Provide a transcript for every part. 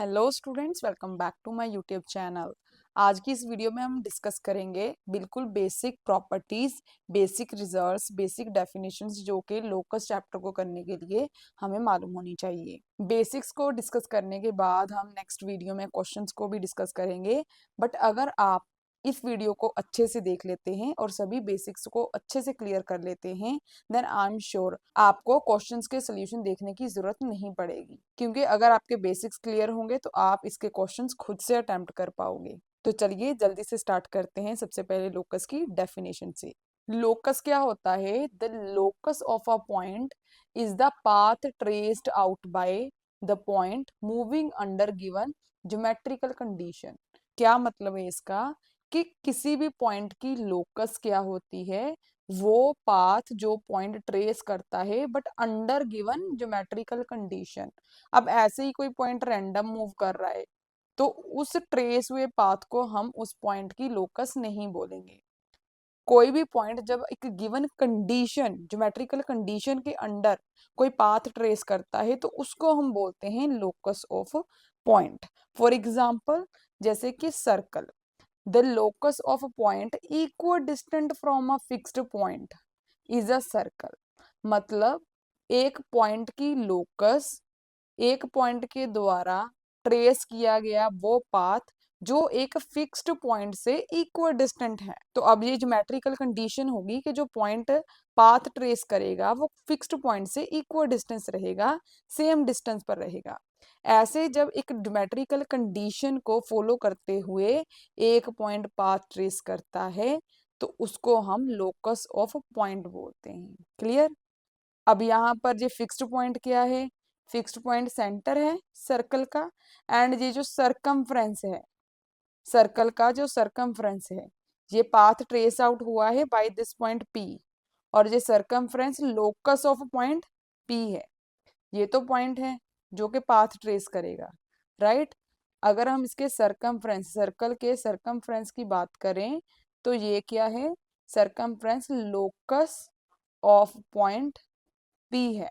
Hello students, welcome back to my YouTube channel. आज की इस वीडियो में हम डिस्कस करेंगे बिल्कुल basic properties, basic results, basic definitions जो कि लोकस चैप्टर को करने के लिए हमें मालूम होनी चाहिए। बेसिक्स को डिस्कस करने के बाद हम नेक्स्ट वीडियो में क्वेश्चंस को भी डिस्कस करेंगे। बट अगर आप इस वीडियो को अच्छे से देख लेते हैं और सभी बेसिक्स को अच्छे से क्लियर कर लेते हैं, देन आई एम श्योर आपको क्वेश्चंस के सोल्यूशन देखने की जरूरत नहीं पड़ेगी, क्योंकि अगर आपके बेसिक्स क्लियर होंगे तो आप इसके क्वेश्चंस खुद से अटेम्प्ट कर पाओगे। तो चलिए जल्दी से स्टार्ट करते हैं। सबसे पहले लोकस की डेफिनेशन से। लोकस क्या होता है? The locus of a point is the path traced out by the point moving under given geometrical condition. क्या मतलब है इसका? कि किसी भी पॉइंट की लोकस क्या होती है? वो पाथ जो पॉइंट ट्रेस करता है but under given geometrical condition. अब ऐसे ही कोई पॉइंट रैंडम मूव कर रहा है तो उस ट्रेस हुए पाथ को हम उस पॉइंट की लोकस नहीं बोलेंगे। कोई भी पॉइंट जब एक गिवन कंडीशन, ज्योमेट्रिकल कंडीशन के अंडर कोई पाथ ट्रेस करता है तो उसको हम बोलते हैं locus of point. For example, जैसे कि circle. The locus of a point equidistant from a fixed point is a circle। मतलब एक पॉइंट की लोकस, एक पॉइंट के द्वारा ट्रेस किया गया वो पाथ जो एक फिक्स्ड पॉइंट से इक्वल डिस्टेंट है। तो अब ये ज्योमेट्रिकल कंडीशन होगी कि जो पॉइंट पाथ ट्रेस करेगा वो फिक्स्ड पॉइंट से इक्वल डिस्टेंस रहेगा, सेम डिस्टेंस पर रहेगा। ऐसे जब एक ज्योमेट्रिकल कंडीशन को फॉलो करते हुए एक पॉइंट पाथ ट्रेस करता है तो उसको हम लोकस ऑफ पॉइंट बोलते हैं। क्लियर? अब यहाँ पर ये फिक्स्ड पॉइंट क्या है? फिक्स्ड पॉइंट सेंटर है सर्कल का, एंड ये जो सरकमफ्रेंस है, सर्कल का जो सरकमफ्रेंस है, ये पाथ ट्रेस आउट हुआ है बाय दिस पॉइंट P, और ये circumference locus of point P है। ये तो पॉइंट है जो कि पाथ ट्रेस करेगा, राइट? अगर हम इसके सरकमफ्रेंस, सर्कल के सरकमफ्रेंस की बात करें तो ये क्या है? Circumference locus of point P है,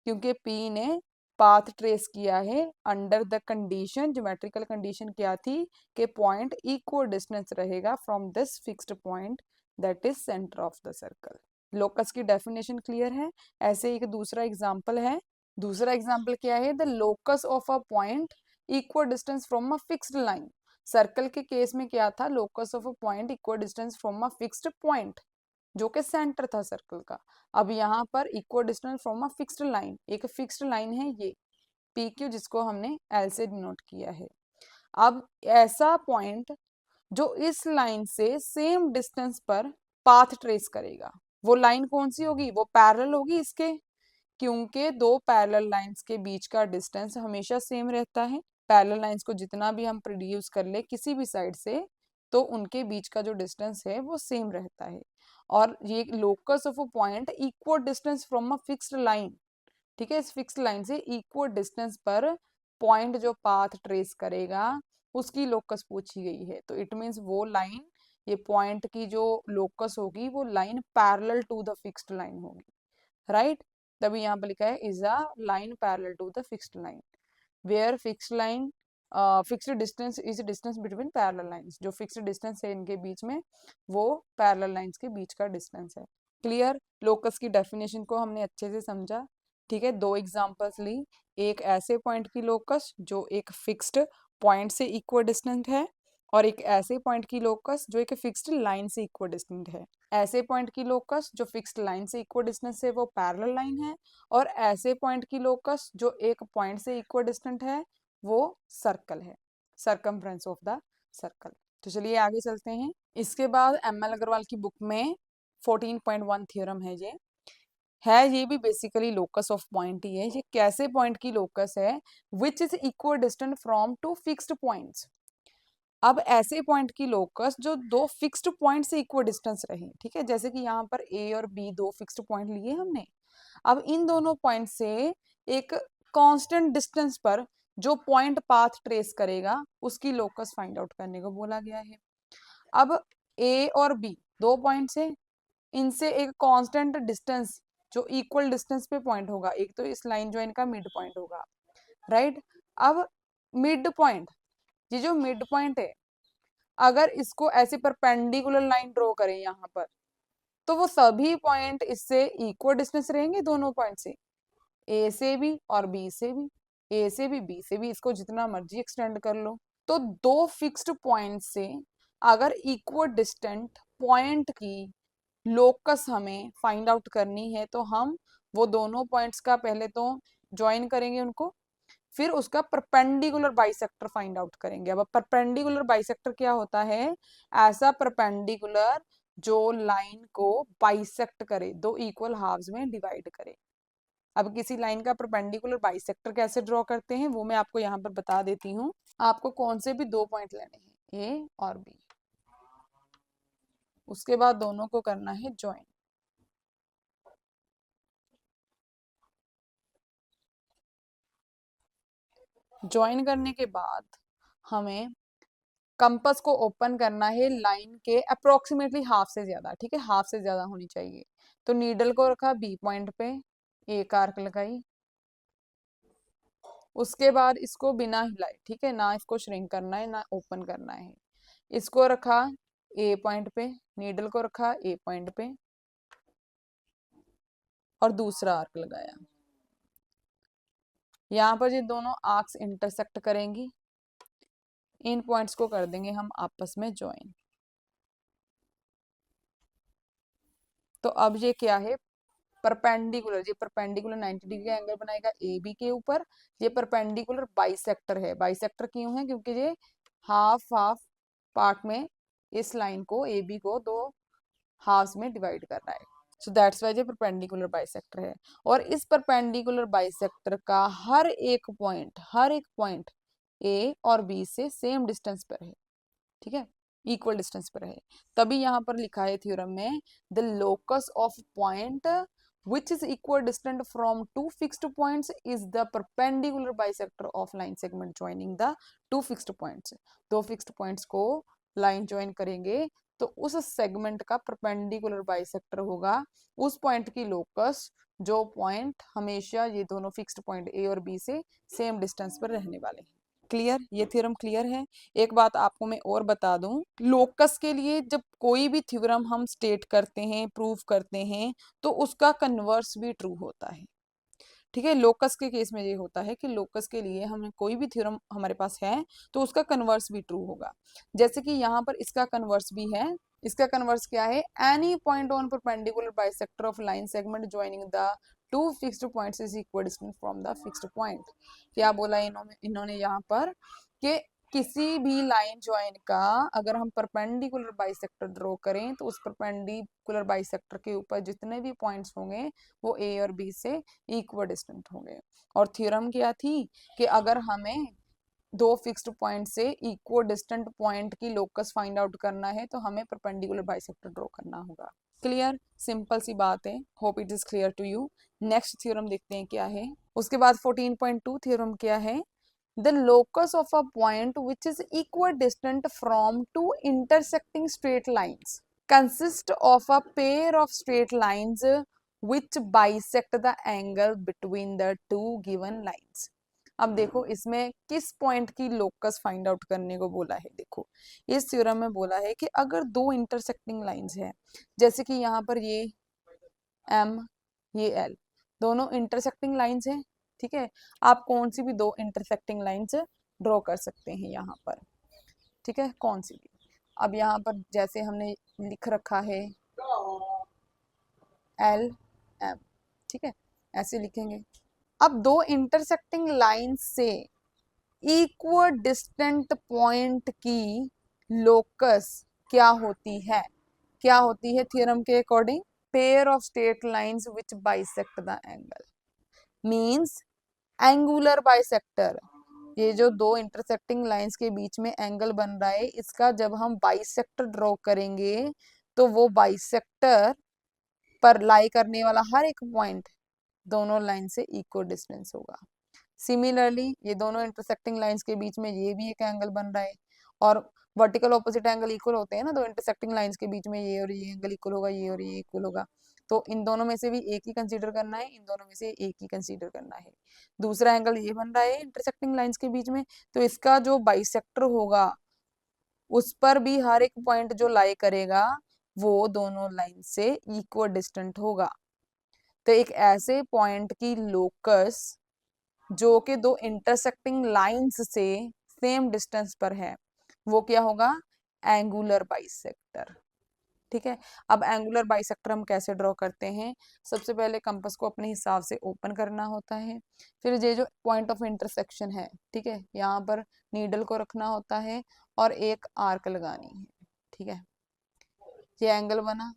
क्योंकि P ने पाथ ट्रेस किया है under the condition. Geometrical condition क्या थी? कि पॉइंट इक्वल डिस्टेंस रहेगा from this fixed point that is centre of the circle. Locus की डेफिनेशन क्लियर है? ऐसे एक दूसरा एग्जांपल है। दूसरा एग्जांपल क्या है? The locus of a point equal distance from a fixed line. Circle के केस में क्या था? Locus of a point equal distance from a fixed point जो कि सेंटर था सर्कल का। अब यहाँ पर equal distance from a fixed line, एक फिक्स्ड लाइन है ये पी क्यू, जिसको हमने एल से डिनोट किया है। अब ऐसा पॉइंट जो इस लाइन से सेम डिस्टेंस पर पाथ ट्रेस करेगा, वो लाइन कौन सी होगी? वो पैरेलल होगी इसके, क्योंकि दो पैरेलल लाइंस के बीच का डिस्टेंस हमेशा सेम रहता है। पैरेलल लाइंस को जितना भी हम प्रोड्यूस कर ले किसी भी साइड से, तो उनके बीच का जो डिस्टेंस है वो सेम रहता है। और ये locus of a point equal distance from a fixed line, ठीक है? इस फिक्स्ड लाइन से इक्वल डिस्टेंस पर पॉइंट जो पाथ ट्रेस करेगा उसकी लोकस पूछी गई है। तो इट मीन्स वो लाइन, ये पॉइंट की जो लोकस होगी वो line parallel to the fixed line होगी, राइट? तभी यहाँ पर लिखा है is a line parallel to the fixed line, where fixed line, fixed distance is distance between parallel lines. जो फिक्स्ड डिस्टेंस है इनके बीच में वो पैरेलल लाइंस के बीच का डिस्टेंस है। क्लियर? लोकस की डेफिनेशन को हमने अच्छे से समझा, ठीक है? दो एग्जांपल्स ली। एक ऐसे पॉइंट की लोकस जो एक फिक्स्ड पॉइंट से इक्वल डिस्टेंट है, और एक ऐसे पॉइंट की लोकस जो एक फिक्स्ड लाइन से इक्वल डिस्टेंट है। ऐसे पॉइंट की लोकस जो फिक्स्ड लाइन से इक्वल डिस्टेंस है वो पैरेलल लाइन है, और ऐसे पॉइंट की लोकस जो एक पॉइंट से इक्वल डिस्टेंट है वो सर्कल है, सरकमफ्रेंस ऑफ द सर्कल। तो चलिए आगे चलते हैं। इसके बाद एम एल अग्रवाल की बुक में 14.1 थ्योरम ये भी बेसिकली लोकस ऑफ पॉइंट ही है। ये कैसे पॉइंट की लोकस है? Which is equal distant from two fixed points. अब ऐसे पॉइंट की लोकस जो दो फिक्स्ड पॉइंट से इक्वल डिस्टेंस रहे, ठीक है? जैसे कि यहाँ पर ए और बी दो फिक्स्ड पॉइंट लिए हमने। अब इन दोनों पॉइंट से एक कांस्टेंट डिस्टेंस पर जो पॉइंट पाथ ट्रेस करेगा उसकी लोकस फाइंड आउट करने को बोला गया है। अब ए और बी दो पॉइंट्स है, इनसे एक कांस्टेंट डिस्टेंस जो इक्वल डिस्टेंस पे पॉइंट होगा, एक तो इस लाइन जो इनका मिड पॉइंट होगा, राइट? अब मिड पॉइंट, ये जो मिड पॉइंट है, अगर इसको ऐसे परपेंडिकुलर लाइन ड्रॉ करें यहाँ पर, तो वो सभी पॉइंट इससे इक्वल डिस्टेंस रहेंगे दोनों पॉइंट से, ए से भी और बी से भी, ए से भी बी से भी, इसको जितना मर्जी एक्सटेंड कर लो। तो दो फिक्स्ड पॉइंट से अगर इक्वल डिस्टेंट पॉइंट की लोकस हमें फाइंड आउट करनी है, तो हम वो दोनों पॉइंट्स का पहले तो ज्वाइन करेंगे उनको, फिर उसका परपेंडिकुलर बाइसेक्टर फाइंड आउट करेंगे। अब परपेंडिकुलर बाइसेक्टर क्या होता है? ऐसा परपेंडिकुलर जो लाइन को बाइसेक्ट करे, दो इक्वल हाफ्स में डिवाइड करे। अब किसी लाइन का परपेंडिकुलर बाइसेक्टर कैसे ड्रॉ करते हैं वो मैं आपको यहाँ पर बता देती हूँ। आपको कौन से भी दो पॉइंट लेने हैं, ए और बी, उसके बाद दोनों को करना है ज्वाइन। ज्वाइन करने के बाद हमें कंपास को ओपन करना है लाइन के अप्रोक्सीमेटली हाफ से ज्यादा, ठीक है, हाफ से ज्यादा होनी चाहिए। तो नीडल को रखा बी पॉइंट पे, एक आर्क लगाई, उसके बाद इसको बिना हिलाए, ठीक है, ना इसको श्रिंक करना है ना ओपन करना है, इसको रखा ए पॉइंट पे, नीडल को रखा ए पॉइंट पे और दूसरा आर्क लगाया। यहाँ पर ये दोनों आर्क्स इंटरसेक्ट करेंगी, इन पॉइंट्स को कर देंगे हम आपस में ज्वाइन। तो अब ये क्या है? परपेंडिकुलर, ये परपेंडिकुलर 90 डिग्री का एंगल बनाएगा ए बी के ऊपर। ये परपेंडिकुलर बाइसेक्टर है, बाइसेक्टर क्यों है? क्योंकि ये हाफ हाफ पार्ट में इस लाइन को ए बी को दो हाफ्स में डिवाइड कर रहा है। सो दैट्स वाई ये परपेंडिकुलर बाइसेक्टर है। और इस परपेंडिकुलर बाइसेक्टर का हर एक पॉइंट ए और बी से सेम डिस्टेंस पर है, ठीक है, इक्वल डिस्टेंस पर है। तभी यहाँ पर लिखा है थ्योरम में, the locus of point which is equidistant from two fixed points is the perpendicular bisector of line segment joining the two fixed points। दो फिक्स्ड पॉइंट्स को लाइन ज्वाइन करेंगे तो उस सेगमेंट का परपेंडिकुलर बाइसेक्टर होगा उस point की locus जो पॉइंट हमेशा ये दोनों फिक्स्ड पॉइंट ए और बी से सेम डिस्टेंस पर रहने वाले हैं। क्लियर? ये थ्योरम क्लियर है। एक बात आपको मैं और बता दूं, लोकस के लिए जब कोई भी थ्योरम हम स्टेट करते हैं, प्रूव करते हैं, तो उसका कन्वर्स भी ट्रू होता है, ठीक है। लोकस के केस में ये होता है कि लोकस के लिए हमें कोई भी थ्योरम हमारे पास है तो उसका कन्वर्स भी ट्रू होगा। जैसे कि यहाँ पर इसका कन्वर्स भी है। इसका कन्वर्स क्या है? Any point on perpendicular bisector of line segment joining the two fixed points is equal distance from the fixed point. क्या बोला इन्होंने यहाँ पर कि किसी भी लाइन ज्वाइन का अगर हम परपेंडिकुलर बाइसेक्टर ड्रॉ करें तो उस परपेंडिकुलर बाइसेक्टर के ऊपर जितने भी पॉइंट्स होंगे वो ए और बी से इक्वल डिस्टेंट होंगे। और थ्योरम क्या थी कि अगर हमें दो फिक्स्ड पॉइंट से इक्वल डिस्टेंट पॉइंट की लोकस फाइंड आउट करना है तो हमें परपेंडिकुलर बाइसेक्टर ड्रॉ करना होगा। क्लियर? सिंपल सी बात है। Hope it is clear to you. Next theorem देखते हैं क्या है। उसके बाद 14.2 थ्योरम क्या है? The locus of a point which is equidistant from two intersecting straight lines consists of a pair of straight lines which bisect the angle between the two given lines। अब देखो इसमें किस पॉइंट की locus find out करने को बोला है। देखो इस थ्योरम में बोला है कि अगर दो इंटरसेक्टिंग लाइंस है, जैसे कि यहाँ पर ये एम ये एल, दोनों इंटरसेक्टिंग लाइंस हैं, ठीक है। आप कौन सी भी दो इंटरसेक्टिंग लाइंस ड्रॉ कर सकते हैं यहाँ पर, ठीक है, कौन सी भी। अब यहाँ पर जैसे हमने लिख रखा है एल एम, ठीक है, ऐसे लिखेंगे। अब दो इंटरसेक्टिंग लाइन से इक्वल डिस्टेंट पॉइंट की लोकस क्या होती है? क्या होती है थ्योरम के according? Pair of straight lines which bisect the angle means angular bisector. ये जो दो इंटरसेक्टिंग लाइंस के बीच में एंगल बन रहा है इसका जब हम बाइसेक्टर ड्रॉ करेंगे तो वो बाइसेक्टर पर लाई करने वाला हर एक पॉइंट दोनों लाइन से इक्वल डिस्टेंस होगा। सिमिलरली ये दोनों इंटरसेक्टिंग लाइंस के बीच में ये भी एक एंगल बन रहा है और वर्टिकल ऑपोजिट एंगल इक्वल होते हैं ना, दो इंटरसेक्टिंग लाइंस के बीच में ये और ये एंगल इक्वल होगा, ये और ये इक्वल होगा। तो इन दोनों में से भी एक ही कंसीडर करना है, इन दोनों में से एक ही कंसीडर करना है। दूसरा एंगल ये बन रहा है इंटरसेक्टिंग लाइंस के बीच में, तो इसका जो बाइसेक्टर होगा उस पर भी हर एक पॉइंट जो लाई करेगा वो दोनों लाइन से इक्वल डिस्टेंट होगा। तो एक ऐसे पॉइंट की लोकस जो कि दो इंटरसेक्टिंग लाइंस से सेम डिस्टेंस पर है वो क्या होगा, एंगुलर बाइसेक्टर। ठीक है, अब एंगुलर बाइसेक्टर हम कैसे ड्रॉ करते हैं, सबसे पहले कंपास को अपने हिसाब से ओपन करना होता है, फिर ये जो पॉइंट ऑफ इंटरसेक्शन है, ठीक है, यहाँ पर नीडल को रखना होता है और एक आर्क लगानी है। ठीक है, ये एंगल बना।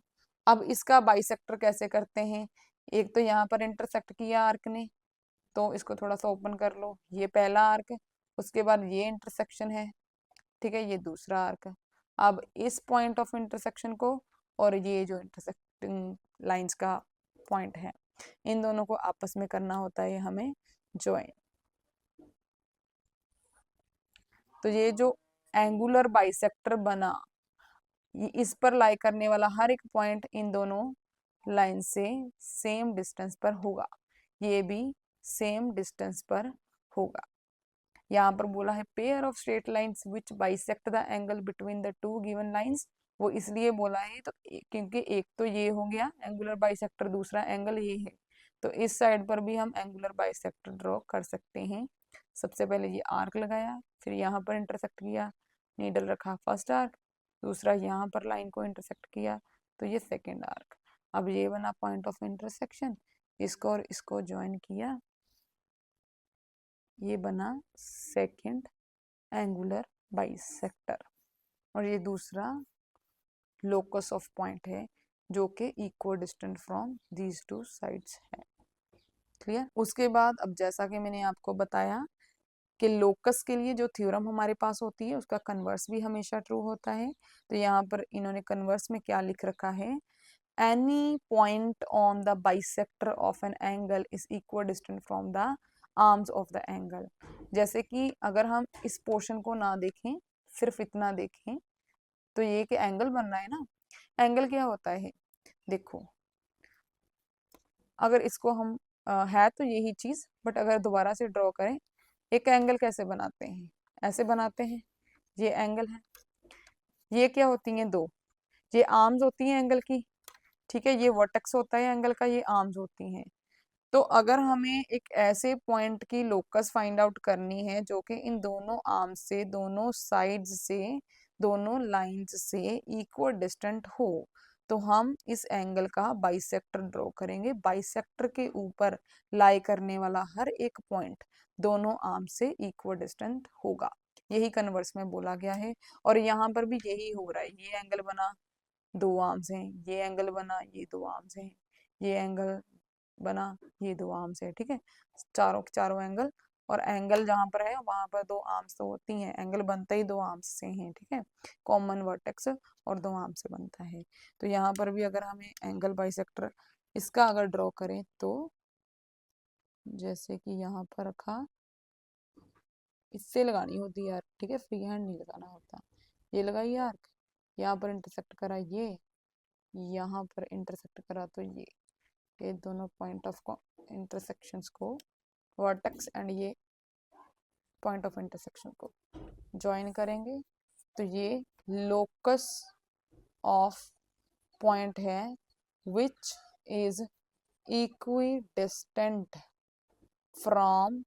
अब इसका बाइसेक्टर कैसे करते हैं, एक तो यहाँ पर इंटरसेक्ट किया आर्क ने, तो इसको थोड़ा सा ओपन कर लो, ये पहला आर्क, उसके बाद ये इंटरसेक्शन है, ठीक है, ये दूसरा आर्क। अब इस पॉइंट ऑफ इंटरसेक्शन को और ये जो इंटरसेक्टिंग लाइंस का पॉइंट है इन दोनों को आपस में करना होता है हमें ज्वाइन। तो ये जो एंगुलर बाइसेक्टर बना, इस पर लाई करने वाला हर एक पॉइंट इन दोनों लाइन से सेम डिस्टेंस पर होगा, ये भी सेम डिस्टेंस पर होगा। यहाँ पर बोला है pair of straight lines which bisect the angle between the two given lines, वो इसलिए बोला है तो क्योंकि एक तो ये हो गया एंगुलर बाइसेक्टर, दूसरा एंगल ये है, तो इस साइड पर भी हम एंगुलर बाइसेक्टर ड्रॉ कर सकते हैं। सबसे पहले ये आर्क लगाया, फिर यहाँ पर इंटरसेक्ट किया, नीडल रखा फर्स्ट आर्क, दूसरा यहाँ पर लाइन को इंटरसेक्ट किया तो ये सेकेंड आर्क। अब ये बना पॉइंट ऑफ इंटरसेक्शन, इसको और इसको ज्वाइन किया, ये बना सेकेंड एंगुलर बाइसेक्टर। और ये दूसरा लोकस ऑफ पॉइंट है जो कि equal distant from these two sides है। क्लियर। उसके बाद अब जैसा कि मैंने आपको बताया कि लोकस के लिए जो थ्योरम हमारे पास होती है उसका कन्वर्स भी हमेशा ट्रू होता है, तो यहाँ पर इन्होंने कन्वर्स में क्या लिख रखा है, any point on the bisector of an angle is equal distant from the arms of the angle. जैसे कि अगर हम इस पोर्शन को ना देखें, सिर्फ इतना देखें, तो ये कि एंगल बन रहा है ना, एंगल क्या होता है, देखो अगर इसको हम है तो यही चीज, बट अगर दोबारा से ड्रॉ करें, एक एंगल कैसे बनाते हैं, ऐसे बनाते हैं, ये एंगल है, ये क्या होती हैं दो, ये आर्म्स होती हैं एंगल की, ठीक है, ये वर्टेक्स होता है एंगल का, ये आर्म्स होती हैं। तो अगर हमें एक ऐसे पॉइंट की लोकस फाइंड आउट करनी है जो कि इन दोनों आर्म्स से, दोनों साइड्स से, दोनों लाइंस से इक्वल डिस्टेंट हो, तो हम इस एंगल का बाइसेक्टर ड्रॉ करेंगे। बाइसेक्टर के ऊपर लाई करने वाला हर एक पॉइंट दोनों आर्म से इक्वल डिस्टेंट होगा, यही कन्वर्स में बोला गया है। और यहाँ पर भी यही हो रहा है, ये एंगल बना, दो आर्म्स हैं, ये एंगल बना, ये दो आर्म्स हैं, ये एंगल बना, ये दो आर्म्स है, ठीक है, चारों चारों एंगल, और एंगल जहां पर है वहां पर दो आर्म्स तो होती हैं, एंगल बनता ही दो आर्म्स से हैं, ठीक है, कॉमन वर्टेक्स और दो आर्म्स से बनता है। तो यहाँ पर भी अगर हमें एंगल बाइसेक्टर इसका अगर ड्रॉ करें तो जैसे कि यहाँ पर रखा, इससे लगानी होती है यार, ठीक है, फ्री हैंड नहीं लगाना होता, ये लगाई आर्क, यहाँ पर इंटरसेक्ट करा, ये यहाँ पर इंटरसेक्ट करा, तो ये दोनों पॉइंट ऑफ इंटरसेक्शंस को, वर्टेक्स एंड ये पॉइंट ऑफ इंटरसेक्शन को ज्वाइन करेंगे, तो ये लोकस ऑफ पॉइंट है विच इज इक्विडिस्टेंट फ्रॉम,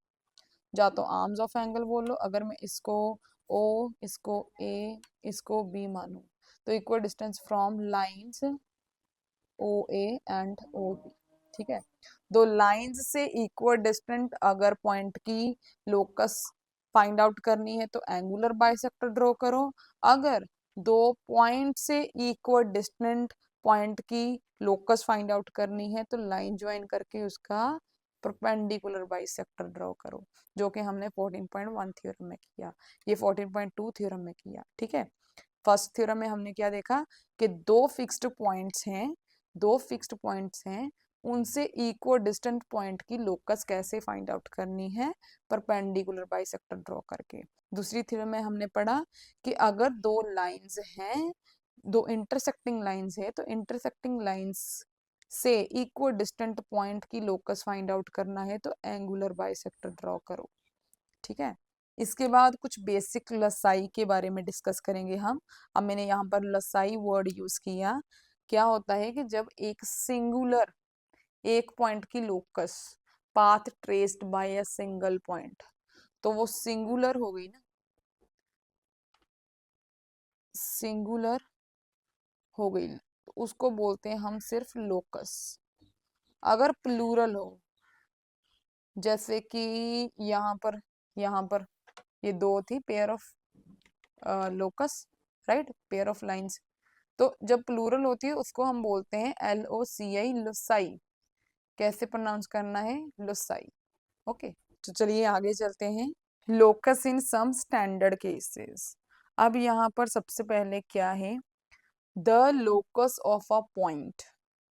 या तो आर्म्स ऑफ एंगल बोलो, अगर मैं इसको ओ, इसको ए, इसको बी मानूं, तो equal distance from lines o a and o b, ठीक है, दो लाइंस से इक्वल डिस्टेंट अगर पॉइंट की लोकस फाइंड आउट करनी है तो एंगुलर बाइसेक्टर ड्रॉ करो, अगर दो पॉइंट से इक्वल डिस्टेंट पॉइंट की लोकस फाइंड आउट करनी है तो लाइन ज्वाइन करके उसका परपेंडिकुलर बाइसेक्टर ड्रॉ करो, जो कि हमने 14.1 थ्योरम में किया, ये 14.2 थ्योरम में किया, ठीक है। फर्स्ट थ्योरम में हमने क्या देखा कि दो फिक्स्ड पॉइंट्स हैं, दो फिक्स्ड पॉइंट्स हैं, उनसे इक्वल डिस्टेंट पॉइंट की लोकस कैसे फाइंड आउट करनी है, परपेंडिकुलर बाइसेक्टर ड्रॉ करके। दूसरी थ्योरम में हमने पढ़ा कि अगर दो लाइंस हैं, दो इंटरसेक्टिंग लाइंस है, तो इंटरसेक्टिंग लाइंस से इक्व डिस्टेंट पॉइंट की लोकस फाइंड आउट करना है तो एंगुलर बाइसेक्टर ड्रॉ करो। ठीक है, इसके बाद कुछ बेसिक लसाई के बारे में डिस्कस करेंगे हम। अब मैंने यहाँ पर लसाई वर्ड यूज किया। क्या होता है कि जब एक सिंगुलर एक पॉइंट की locus path traced by a single point, तो वो सिंगुलर हो गई ना, सिंगुलर हो गई, तो उसको बोलते हैं हम सिर्फ लोकस। अगर प्लूरल हो, जैसे कि यहाँ पर यहाँ पर ये दो थी pair of locus, right, pair of lines, तो जब प्लूरल होती है उसको हम बोलते हैं LOCI, लोसाई। कैसे प्रोनाउंस करना है? लोसाई। ओके, तो चलिए आगे चलते हैं। Locus in some standard cases. अब यहाँ पर सबसे पहले क्या है? The locus of a point,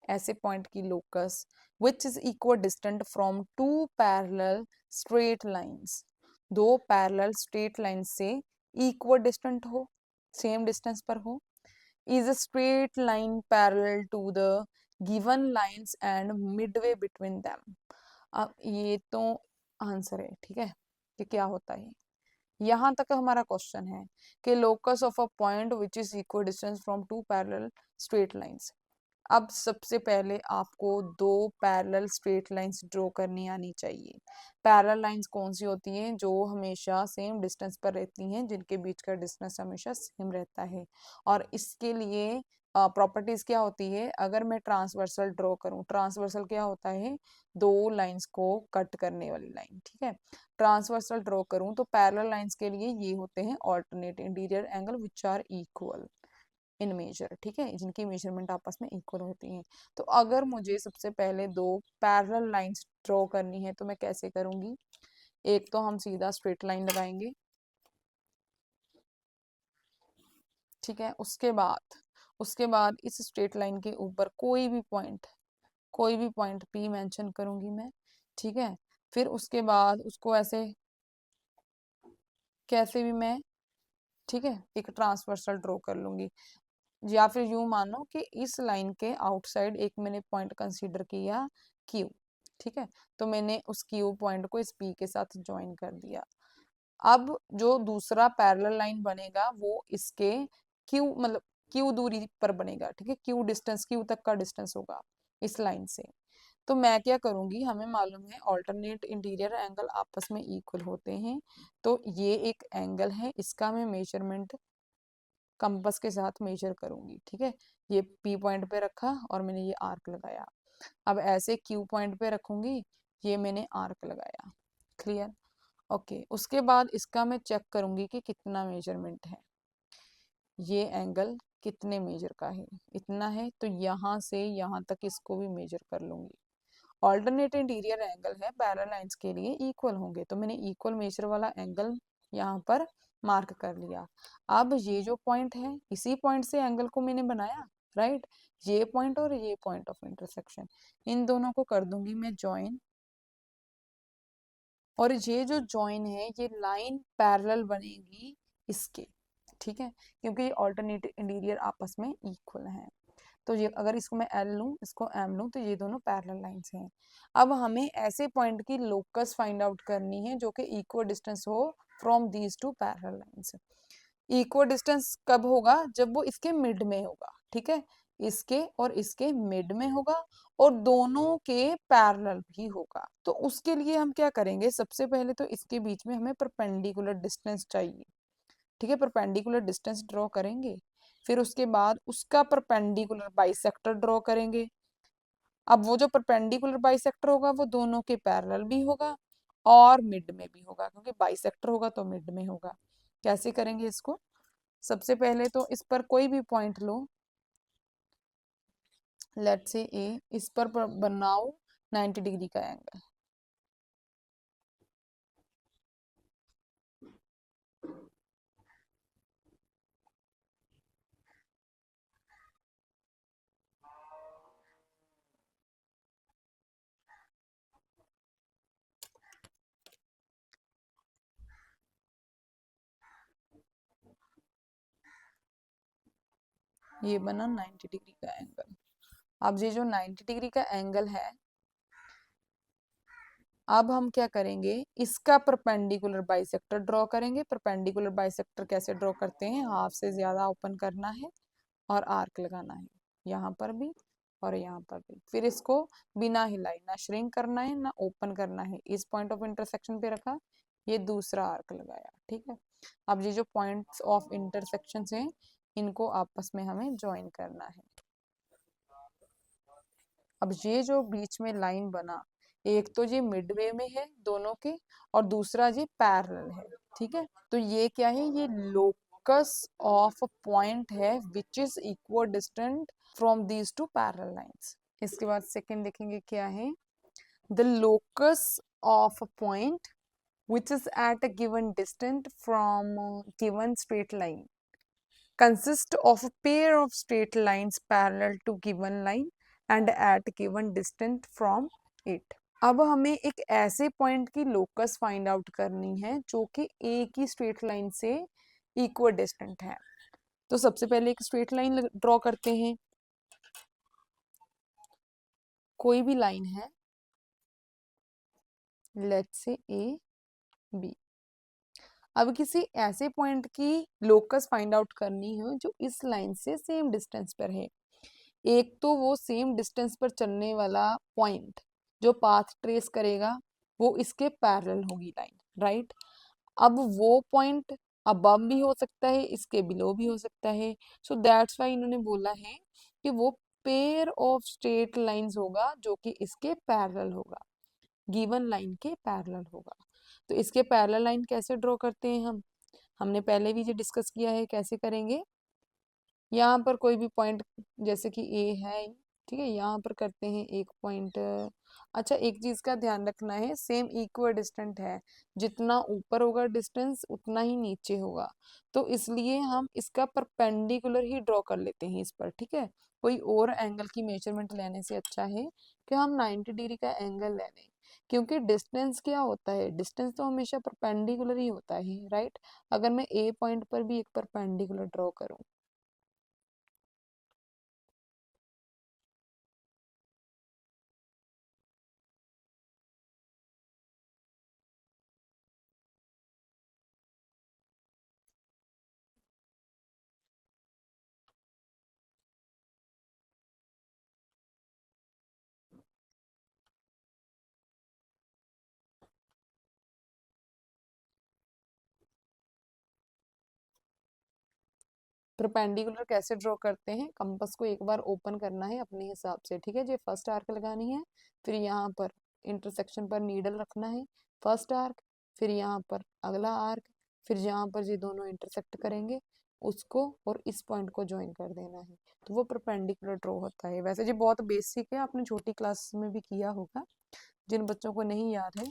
ऐसे पॉइंट की locus which is equal distant from two parallel straight lines, दो पैरेलल स्ट्रेट लाइन से इक्वल डिस्टेंट हो, सेम डिस्टेंस पर हो, is a straight line parallel to the given lines and midway between them। अब ये तो answer है, ठीक है, कि क्या होता है। यहां तक हमारा क्वेश्चन है कि locus of a point which is equal distance from two parallel straight lines. अब सबसे पहले आपको दो पैरेलल स्ट्रेट लाइंस ड्रॉ करनी आनी चाहिए। पैरेलल लाइंस कौन सी होती हैं? जो हमेशा सेम डिस्टेंस पर रहती हैं, जिनके बीच का डिस्टेंस हमेशा सेम रहता है। और इसके लिए प्रॉपर्टीज क्या होती है? अगर मैं ट्रांसवर्सल ड्रॉ करूं, ट्रांसवर्सल क्या होता है? दो लाइंस को कट करने वाली लाइन, ठीक है। ट्रांसवर्सल ड्रॉ करूं तो पैरेलल लाइंस के लिए ये होते हैं alternate interior angle which are equal in measure, ठीक है, जिनकी मेजरमेंट आपस में इक्वल होती है। तो अगर मुझे सबसे पहले दो पैरेलल लाइंस ड्रॉ करनी है तो मैं कैसे करूंगी? एक तो हम सीधा स्ट्रेट लाइन लगाएंगे, ठीक है। उसके बाद इस स्ट्रेट लाइन के ऊपर कोई भी पॉइंट P मेंशन करूंगी मैं, ठीक है। फिर उसके बाद उसको ऐसे कैसे भी मैं, ठीक है, एक ट्रांसवर्सल ड्रॉ कर लूंगी। या फिर यूं मानो कि इस लाइन के आउटसाइड एक मैंने पॉइंट कंसीडर किया Q, ठीक है, तो मैंने उस Q पॉइंट को इस P के साथ ज्वाइन कर दिया। अब जो दूसरा पैरेलल लाइन बनेगा वो इसके Q मतलब Q दूरी पर बनेगा, ठीक है, Q डिस्टेंस, Q तक का डिस्टेंस होगा इस लाइन से। तो मैं क्या करूंगी, हमें मालूम है ऑल्टरनेट इंटीरियर एंगल आपस में इक्वल होते हैं, तो ये एक एंगल है, इसका मैं मेजरमेंट कंपास के साथ मेजर करूंगी, ठीक है। ये P पॉइंट पे रखा और मैंने ये आर्क लगाया। अब ऐसे Q पॉइंट पे रखूंगी, ये मैंने आर्क लगाया। क्लियर? ओके, उसके बाद इसका मैं चेक करूंगी कि कितना मेजरमेंट है, ये एंगल कितने मेजर का है, इतना है, तो यहाँ से यहाँ तक इसको भी मेजर कर लूंगी। ऑल्टरनेट इंटीरियर एंगल है, पैरेलल लाइंस के लिए इक्वल होंगे, तो मैंने इक्वल मेजर वाला एंगल यहाँ पर मार्क कर लिया। अब ये जो पॉइंट है, इसी पॉइंट से एंगल को मैंने बनाया, राइट। ये पॉइंट और ये पॉइंट ऑफ इंटरसेक्शन, इन दोनों को कर दूंगी मैं ज्वाइन। और ये जो ज्वाइन है ये लाइन पैरेलल बनेगी इसके, ठीक है, क्योंकि ये ऑल्टरनेट इंटीरियर आपस में इक्वल है। तो ये अगर इसको मैं L लूँ, इसको M लूँ, तो ये दोनों पैरेलल लाइंस हैं। अब हमें ऐसे पॉइंट की लोकस फाइंड आउट करनी है जो कि इक्वल डिस्टेंस हो from these to parallel lines. Equal distance कब होगा? जब वो इसके मिड में होगा, ठीक है, इसके और इसके मिड में होगा और दोनों के पैरेलल भी होगा। तो उसके लिए हम क्या करेंगे? सबसे पहले तो इसके बीच में हमें परपेंडिकुलर डिस्टेंस चाहिए, ठीक है, परपेंडिकुलर डिस्टेंस ड्रॉ करेंगे। फिर उसके बाद उसका परपेंडिकुलर बाइसेक्टर ड्रॉ करेंगे। अब वो जो परपेंडिकुलर बाइसेक्टर होगा वो दोनों के पैरेलल भी होगा और मिड में भी होगा, क्योंकि बाइसेक्टर होगा तो मिड में होगा। कैसे करेंगे इसको? सबसे पहले तो इस पर कोई भी पॉइंट लो, लेट्स से ए, इस पर बनाओ 90 डिग्री का एंगल। ये बना 90 डिग्री का एंगल। अब ये जो 90 डिग्री का एंगल है, अब हम क्या करेंगे, इसका परपेंडिकुलर बाइसेक्टर ड्रॉ करेंगे। परपेंडिकुलर बाइसेक्टर कैसे ड्रॉ करते हैं, हाफ से ज्यादा ओपन करना है और आर्क लगाना है, यहाँ पर भी और यहाँ पर भी। फिर इसको बिना हिलाए, ना श्रिंक करना है ना ओपन करना है, इस पॉइंट ऑफ इंटरसेक्शन पे रखा, ये दूसरा आर्क लगाया, ठीक है। अब ये जो पॉइंट्स ऑफ इंटरसेक्शन हैं, इनको आपस में हमें ज्वाइन करना है। अब ये जो बीच में लाइन बना, एक तो ये मिडवे में है दोनों के, और दूसरा ये पैरेलल है, ठीक है। तो ये क्या है, ये लोकस ऑफ पॉइंट है which is equal distant from these to parallel lines. इसके बाद सेकंड देखेंगे क्या है, the locus of point which is at a given distance from given straight line consist of a pair of straight lines parallel to given line and at given distance from it। अब हमें एक ऐसे point की locus find out करनी है जो कि एक ही स्ट्रेट लाइन से इक्वल डिस्टेंट है। तो सबसे पहले एक स्ट्रेट लाइन ड्रॉ करते हैं, कोई भी लाइन है, लेट्स से ए बी। अब किसी ऐसे पॉइंट की लोकस फाइंड आउट करनी है जो इस लाइन से सेम डिस्टेंस पर है। एक तो वो सेम डिस्टेंस पर चलने वाला पॉइंट जो पाथ ट्रेस करेगा वो इसके पैरेलल होगी लाइन, राइट। अब वो पॉइंट अबव भी हो सकता है, इसके बिलो भी हो सकता है। सो दैट्स वाई इन्होंने बोला है कि वो पेयर ऑफ स्ट्रेट लाइंस होगा जो कि इसके पैरेलल होगा, गिवन लाइन के पैरेलल होगा। तो इसके पैरेलल लाइन कैसे ड्रॉ करते हैं हम, हमने पहले भी ये डिस्कस किया है, कैसे करेंगे। यहाँ पर कोई भी पॉइंट जैसे कि ए है, ठीक है, यहाँ पर करते हैं एक पॉइंट। अच्छा, एक चीज का ध्यान रखना है, सेम इक्वल डिस्टेंट है, जितना ऊपर होगा डिस्टेंस उतना ही नीचे होगा, तो इसलिए हम इसका परपेंडिकुलर ही ड्रॉ कर लेते हैं इस पर, ठीक है। कोई और एंगल की मेजरमेंट लेने से अच्छा है कि हम 90 डिग्री का एंगल ले लें, क्योंकि डिस्टेंस क्या होता है, डिस्टेंस तो हमेशा परपेंडिकुलर ही होता है, राइट। अगर मैं ए पॉइंट पर भी एक परपेंडिकुलर ड्रॉ करूं, परपेंडिकुलर कैसे ड्रॉ करते हैं, कंपास को एक बार ओपन करना है अपने हिसाब से, ठीक है। जो फर्स्ट आर्क लगानी है, फिर यहाँ पर इंटरसेक्शन पर नीडल रखना है, फर्स्ट आर्क, फिर यहाँ पर अगला आर्क, फिर जहाँ पर ये दोनों इंटरसेक्ट करेंगे उसको और इस पॉइंट को ज्वाइन कर देना है, तो वो परपेंडिकुलर ड्रॉ होता है। वैसे ये बहुत बेसिक है, आपने छोटी क्लास में भी किया होगा, जिन बच्चों को नहीं याद है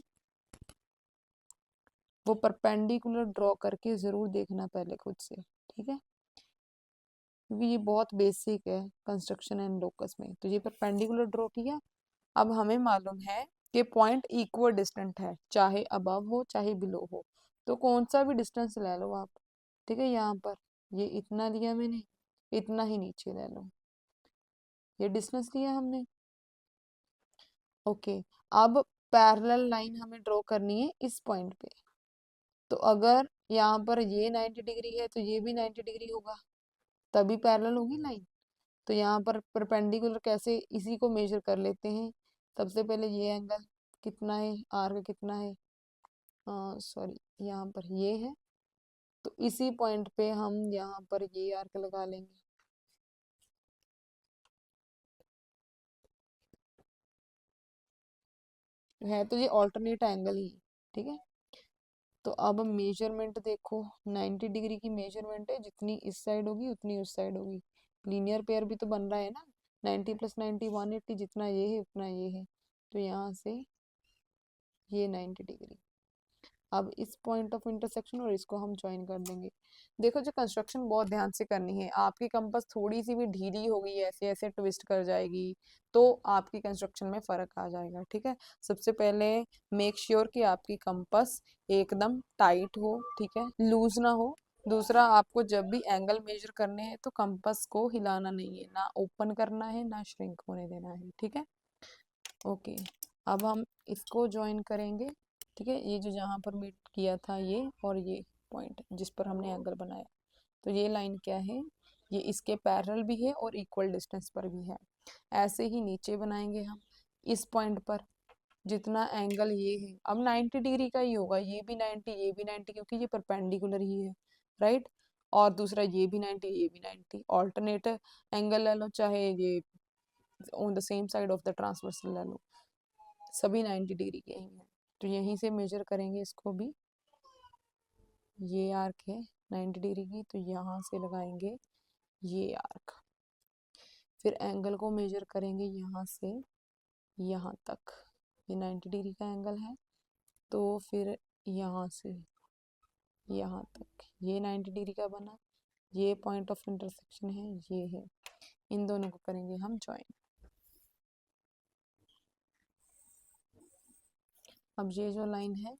वो परपेंडिकुलर ड्रॉ करके जरूर देखना पहले खुद से, ठीक है, क्योंकि ये बहुत बेसिक है कंस्ट्रक्शन एंड लोकस में। तो ये परपेंडिकुलर ड्रॉ किया। अब हमें मालूम है कि पॉइंट इक्वल डिस्टेंट है, चाहे अबव हो चाहे बिलो हो, तो कौन सा भी डिस्टेंस ले लो आप, ठीक है। यहाँ पर ये इतना लिया मैंने, इतना ही नीचे ले लो, ये डिस्टेंस लिया हमने, ओके। अब पैरेलल लाइन हमें ड्रॉ करनी है इस पॉइंट पे, तो अगर यहाँ पर ये 90 डिग्री है तो ये भी 90 डिग्री होगा, तभी पैरेलल होगी लाइन। तो यहाँ पर परपेंडिकुलर कैसे, इसी को मेजर कर लेते हैं। सबसे पहले ये एंगल कितना है, आर्क कितना है, सॉरी यहाँ पर ये है, तो इसी पॉइंट पे हम यहाँ पर ये आर्क लगा लेंगे, है तो ये ऑल्टरनेट एंगल ही, ठीक है। तो अब मेजरमेंट देखो, 90 डिग्री की मेजरमेंट है, जितनी इस साइड होगी उतनी उस साइड होगी, लीनियर पेयर भी तो बन रहा है ना, 90 + 90 180, जितना ये है उतना ये है, तो यहाँ से ये 90 डिग्री। अब इस पॉइंट ऑफ इंटरसेक्शन और इसको हम ज्वाइन कर देंगे। देखो, जो कंस्ट्रक्शन बहुत ध्यान से करनी है, आपकी कंपास थोड़ी सी भी ढीली होगी, ऐसे ऐसे ट्विस्ट कर जाएगी, तो आपकी कंस्ट्रक्शन में फर्क आ जाएगा, ठीक है। सबसे पहले मेक श्योर कि आपकी कंपास एकदम टाइट हो, ठीक है, लूज ना हो, दूसरा, आपको जब भी एंगल मेजर करने हैं तो कंपास को हिलाना नहीं है, ना ओपन करना है ना श्रिंक होने देना है, ठीक है। ओके, अब हम इसको ज्वाइन करेंगे, ठीक है। ये जो जहाँ पर मीट किया था ये और ये पॉइंट जिस पर हमने एंगल बनाया, तो ये लाइन क्या है, ये इसके पैरेलल भी है और इक्वल डिस्टेंस पर भी है। ऐसे ही नीचे बनाएंगे हम इस पॉइंट पर जितना एंगल ये है, अब 90 डिग्री का ही होगा, ये भी 90 ये भी 90, क्योंकि ये परपेंडिकुलर ही है, राइट। और दूसरा ये भी 90 ये भी 90, ऑल्टरनेट एंगल ले लो, चाहे ये on the same side of the transversal ले लो, सभी 90 डिग्री के ही हैं। तो यहीं से मेजर करेंगे इसको भी, ये आर्क है 90 डिग्री की, तो यहाँ से लगाएंगे ये आर्क, फिर एंगल को मेजर करेंगे यहाँ से यहाँ तक, ये 90 डिग्री का एंगल है, तो फिर यहाँ से यहाँ तक ये 90 डिग्री का बना, ये पॉइंट ऑफ इंटरसेक्शन है, ये है, इन दोनों को करेंगे हम ज्वाइन। अब ये जो लाइन है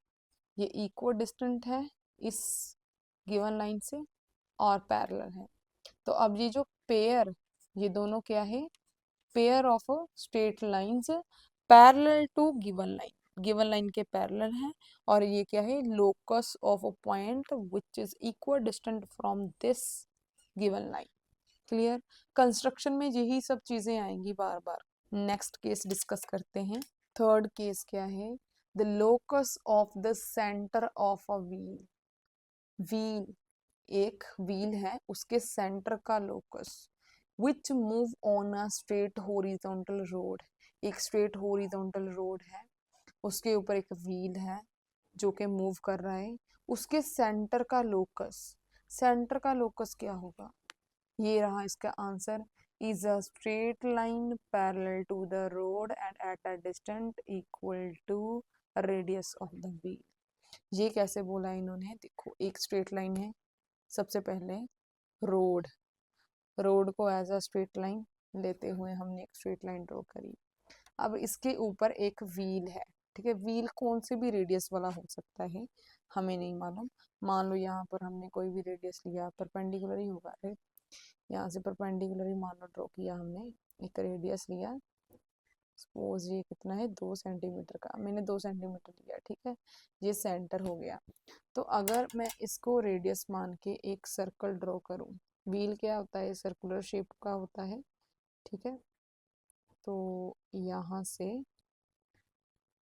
ये इक्वल डिस्टेंट है इस गिवन लाइन से और पैरेलल है। तो अब ये जो पेयर, ये दोनों क्या है, pair of straight lines parallel to given line, given line के पैरेलल है, और ये क्या है, locus of a point which is equal distant from this given line. Clear. Construction में यही सब चीजें आएंगी बार बार। नेक्स्ट केस डिस्कस करते हैं। थर्ड केस क्या है, the locus of the centre of a wheel. Wheel, एक व्हील है, उसके सेंटर का locus which move on a straight horizontal road. एक स्ट्रेट हॉरिजॉन्टल रोड है, उसके ऊपर एक व्हील है जो कि मूव कर रहा है, उसके सेंटर का लोकस, सेंटर का लोकस क्या होगा, ये रहा इसका answer, is a straight line parallel to the road and at a distance equal to radius of the wheel. ये कैसे बोला इन्होंने, देखो एक स्ट्रेट लाइन है, सबसे पहले रोड, रोड को एज अ स्ट्रेट लाइन लेते हुए हमने एक स्ट्रेट लाइन ड्रॉ करी। अब इसके ऊपर एक व्हील है, ठीक है। व्हील कौन से भी रेडियस वाला हो सकता है, हमें नहीं मालूम। मान लो यहाँ पर हमने कोई भी रेडियस लिया, परपेंडिकुलर ही होगा, राइट। यहाँ से परपेंडिकुलर ही मान लो ड्रॉ किया हमने, एक रेडियस लिया, सपोज ये कितना है 2 सेंटीमीटर का, मैंने 2 सेंटीमीटर लिया, ठीक है। ये सेंटर हो गया। तो अगर मैं इसको रेडियस मान के एक सर्कल ड्रॉ करूं, व्हील क्या होता है, सर्कुलर शेप का होता है, ठीक है। तो यहाँ से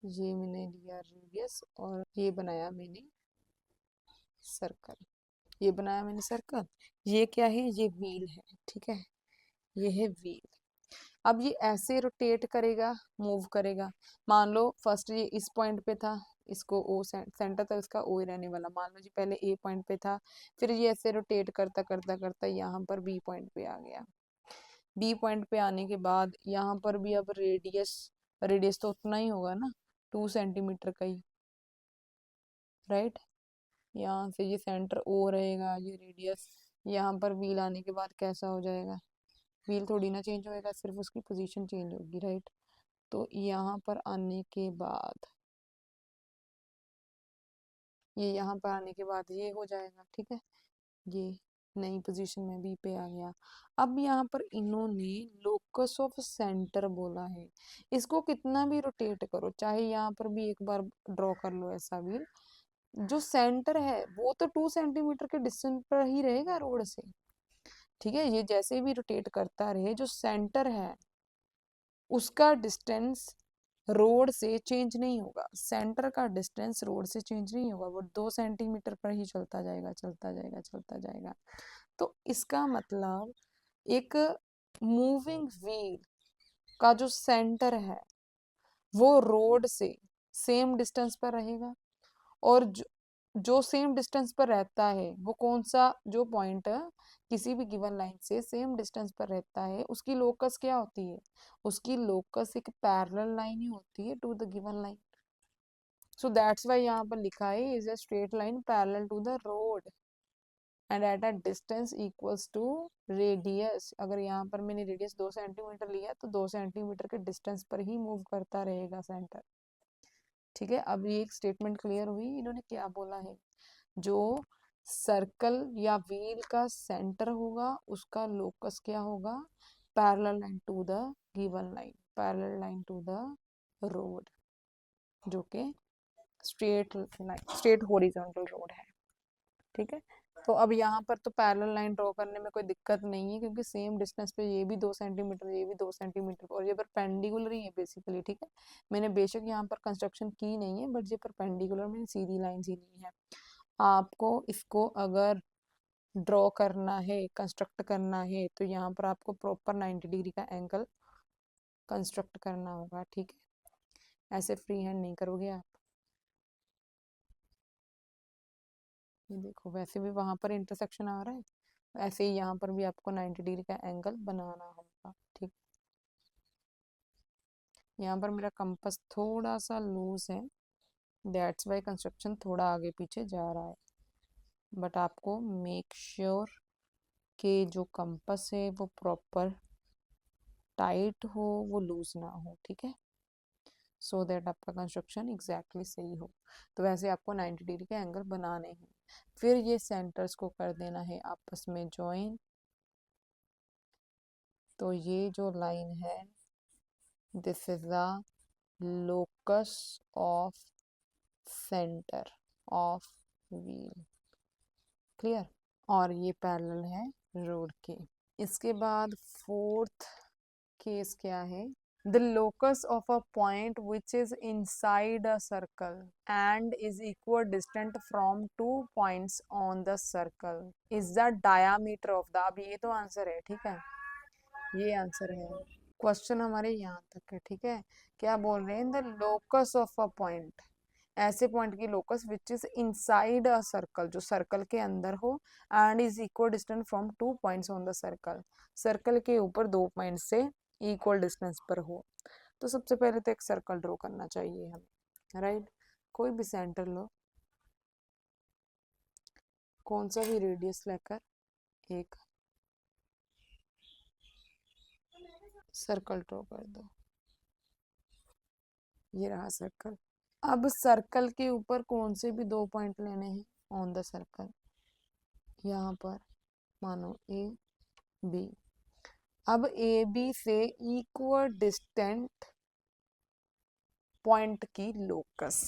ये मैंने लिया रेडियस और ये बनाया मैंने सर्कल, ये बनाया मैंने सर्कल, ये क्या है, ये व्हील है, ठीक है, ये है व्हील। अब ये ऐसे रोटेट करेगा, मूव करेगा। मान लो फर्स्ट ये इस पॉइंट पे था, इसको ओ सेंटर तक इसका ओ ही रहने वाला, मान लो जी पहले ए पॉइंट पे था, फिर ये ऐसे रोटेट करता करता करता यहाँ पर बी पॉइंट पे आ गया। बी पॉइंट पे आने के बाद यहाँ पर भी अब रेडियस, रेडियस तो उतना ही होगा ना, 2 सेंटीमीटर का ही, राइट। यहाँ से ये सेंटर ओ रहेगा, ये रेडियस, यहाँ पर व्हील आने के बाद कैसा हो जाएगा, व्हील थोड़ी ना चेंज होएगा, सिर्फ उसकी पोजीशन चेंज होगी, राइट। तो यहाँ पर आने के बाद, ये यहाँ पर आने के बाद ये हो जाएगा, ठीक है। ये नई पोजीशन में बी पे आ गया। अब यहाँ पर इन्होंने लोकस ऑफ सेंटर बोला है, इसको कितना भी रोटेट करो, चाहे यहाँ पर भी एक बार ड्रॉ कर लो ऐसा भी, जो सेंटर है वो तो 2 सेंटीमीटर के डिस्टेंस पर ही रहेगा रोड से, ठीक है। ये जैसे भी रोटेट करता रहे, जो सेंटर है उसका डिस्टेंस रोड से चेंज नहीं होगा, सेंटर का डिस्टेंस रोड से चेंज नहीं होगा, वो 2 सेंटीमीटर पर ही चलता जाएगा चलता जाएगा चलता जाएगा। तो इसका मतलब एक मूविंग व्हील का जो सेंटर है वो रोड से सेम डिस्टेंस पर रहेगा, और जो सेम डिस्टेंस पर रहता है वो कौन सा, जो पॉइंट किसी भी गिवन लाइन से सेम डिस्टेंस पर रहता है, उसकी लोकस क्या होती है, उसकी लोकस एक पैरेलल लाइन ही होती है to the given line. So that's why यहाँ पर लिखा है is a straight line parallel to the road and at a distance equals to radius. अगर यहाँ पर मैंने रेडियस 2 सेंटीमीटर लिया तो 2 सेंटीमीटर के डिस्टेंस पर ही मूव करता रहेगा सेंटर, ठीक है। अब ये एक स्टेटमेंट क्लियर हुई, इन्होंने क्या बोला है, जो सर्कल या व्हील का सेंटर होगा, उसका लोकस क्या होगा, parallel line to the given line, parallel line to the road, जो कि straight line, straight horizontal road है। ठीक है, तो अब यहाँ पर तो पैरेलल लाइन ड्रॉ करने में कोई दिक्कत नहीं है, क्योंकि सेम डिस्टेंस पे ये भी 2 सेंटीमीटर, ये भी 2 सेंटीमीटर, और ये परपेंडिकुलर ही है बेसिकली। ठीक है, मैंने बेशक यहाँ पर कंस्ट्रक्शन की नहीं है, बट ये परपेंडिकुलर, मैंने सीधी लाइन ही ली है। आपको इसको अगर ड्रॉ करना है, कंस्ट्रक्ट करना है, तो यहाँ पर आपको प्रॉपर 90 डिग्री का एंगल कंस्ट्रक्ट करना होगा। ठीक है, ऐसे फ्री हैंड नहीं करोगे आप। ये देखो, वैसे भी वहां पर इंटरसेक्शन आ रहा है, ऐसे ही यहाँ पर भी आपको 90 डिग्री का एंगल बनाना होगा। ठीक, यहाँ पर मेरा कंपास थोड़ा सा लूज है, दैट्स वाई कंस्ट्रक्शन थोड़ा आगे पीछे जा रहा है, बट आपको मेक श्योर कि जो कंपास है वो प्रॉपर टाइट हो, वो लूज ना हो। ठीक है, सो दैट आपका कंस्ट्रक्शन एग्जैक्टली सही हो। तो वैसे आपको 90 डिग्री के एंगल बनाने हैं। फिर ये सेंटर्स को कर देना है आपस में ज्वाइन। तो ये जो लाइन है, this is the locus of centre of wheel. Clear, और ये पैरेलल है रोड के। इसके बाद फोर्थ केस क्या है, the locus of a point which is inside a circle and is equidistant from 2 points on the circle is the diameter of the, अब ये तो आंसर है। ठीक है, ये आंसर है, क्वेश्चन हमारे यहाँ तक है। ठीक है, क्या बोल रहे हैं, the locus of a point, ऐसे पॉइंट की locus which is inside a circle, जो सर्कल के अंदर हो, and is equal distance from 2 points on the circle, circle के ऊपर 2 पॉइंट से इक्वल डिस्टेंस पर हो। तो सबसे पहले तो एक सर्कल ड्रॉ करना चाहिए हमें, राइट। कोई भी सेंटर लो, कौन सा भी रेडियस लेकर एक सर्कल ड्रॉ कर दो। ये रहा सर्कल। अब सर्कल के ऊपर कौन से भी 2 पॉइंट लेने हैं ऑन द सर्कल, यहाँ पर मानो ए बी। अब ए बी से इक्वल डिस्टेंट पॉइंट की लोकस,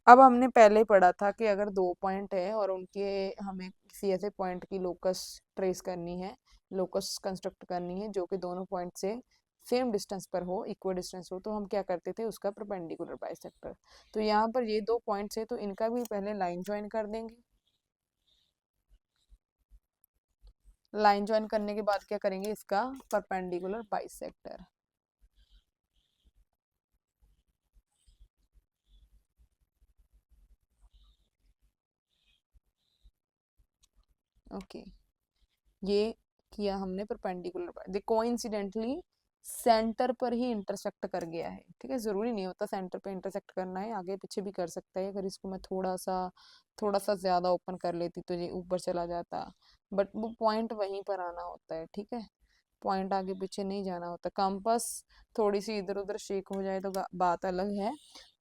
अब हमने पहले पढ़ा था कि अगर 2 पॉइंट है और उनके, हमें किसी ऐसे पॉइंट की लोकस ट्रेस करनी है, लोकस कंस्ट्रक्ट करनी है जो कि दोनों पॉइंट से सेम डिस्टेंस पर हो, इक्वल डिस्टेंस हो, तो हम क्या करते थे, उसका परपेंडिकुलर बाइसेक्टर। तो यहाँ पर ये 2 पॉइंट्स है, तो इनका भी पहले लाइन ज्वाइन कर देंगे। लाइन ज्वाइन करने के बाद क्या करेंगे, इसका परपेंडिकुलर बाइसेक्टर। ओके, ये किया हमने परपेंडिकुलर, देखो कोइंसिडेंटली सेंटर पर ही इंटरसेक्ट कर गया है। ठीक है, जरूरी नहीं होता सेंटर पे इंटरसेक्ट करना है, आगे पीछे भी कर सकता है। अगर इसको मैं थोड़ा सा ज्यादा ओपन कर लेती तो ये ऊपर चला जाता, बट वो पॉइंट वहीं पर आना होता है। ठीक है, पॉइंट आगे पीछे नहीं जाना होता। कंपास थोड़ी सी इधर उधर शेक हो जाए तो बात अलग है,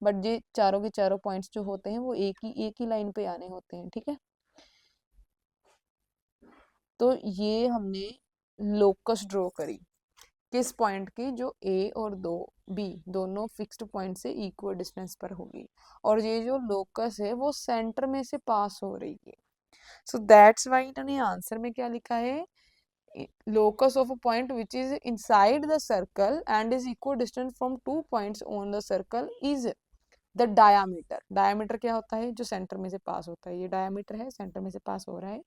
बट ये चारों के चारों पॉइंट्स जो होते हैं वो एक ही लाइन पे आने होते हैं। ठीक है, तो ये हमने लोकस ड्रॉ करी किस पॉइंट की, जो ए और दो बी दोनों फिक्स्ड पॉइंट से इक्वल डिस्टेंस पर होगी, और ये जो लोकस है वो सेंटर में से पास हो रही है। सो दैट्स वाई इन्होंने आंसर में क्या लिखा है, locus of a point which is inside the circle and is equidistant from 2 points on the circle is the diameter। diameter क्या होता है, जो सेंटर में से पास होता है, ये diameter है, सेंटर में से पास हो रहा है,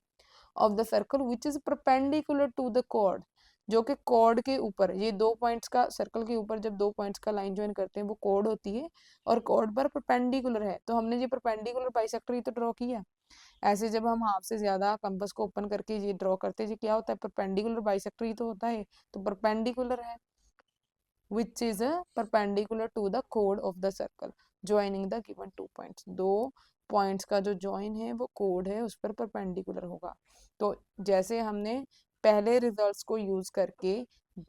of the circle which is perpendicular to the chord, जो कि कॉर्ड के ऊपर, ये 2 पॉइंट्स का, सर्कल के ऊपर जब 2 पॉइंट्स का लाइन ज्वाइन करते हैं वो कॉर्ड होती है, और कॉर्ड पर परपेंडिकुलर है। तो हमने ये परपेंडिकुलर बाइसेक्टर ही तो ड्रॉ किया। ऐसे जब हम हाफ से ज्यादा कंपास को ओपन करके ये ड्रॉ करते हैं, ये क्या होता है, परपेंडिकुलर बाइसेक्टर ही तो होता है। तो परपेंडिकुलर है, which is perpendicular to the कोड of the circle joining the given 2 points. 2 points का जो ज्वाइन है वो कोड है, उस पर परपेंडिकुलर होगा। तो जैसे हमने पहले रिजल्ट्स को यूज करके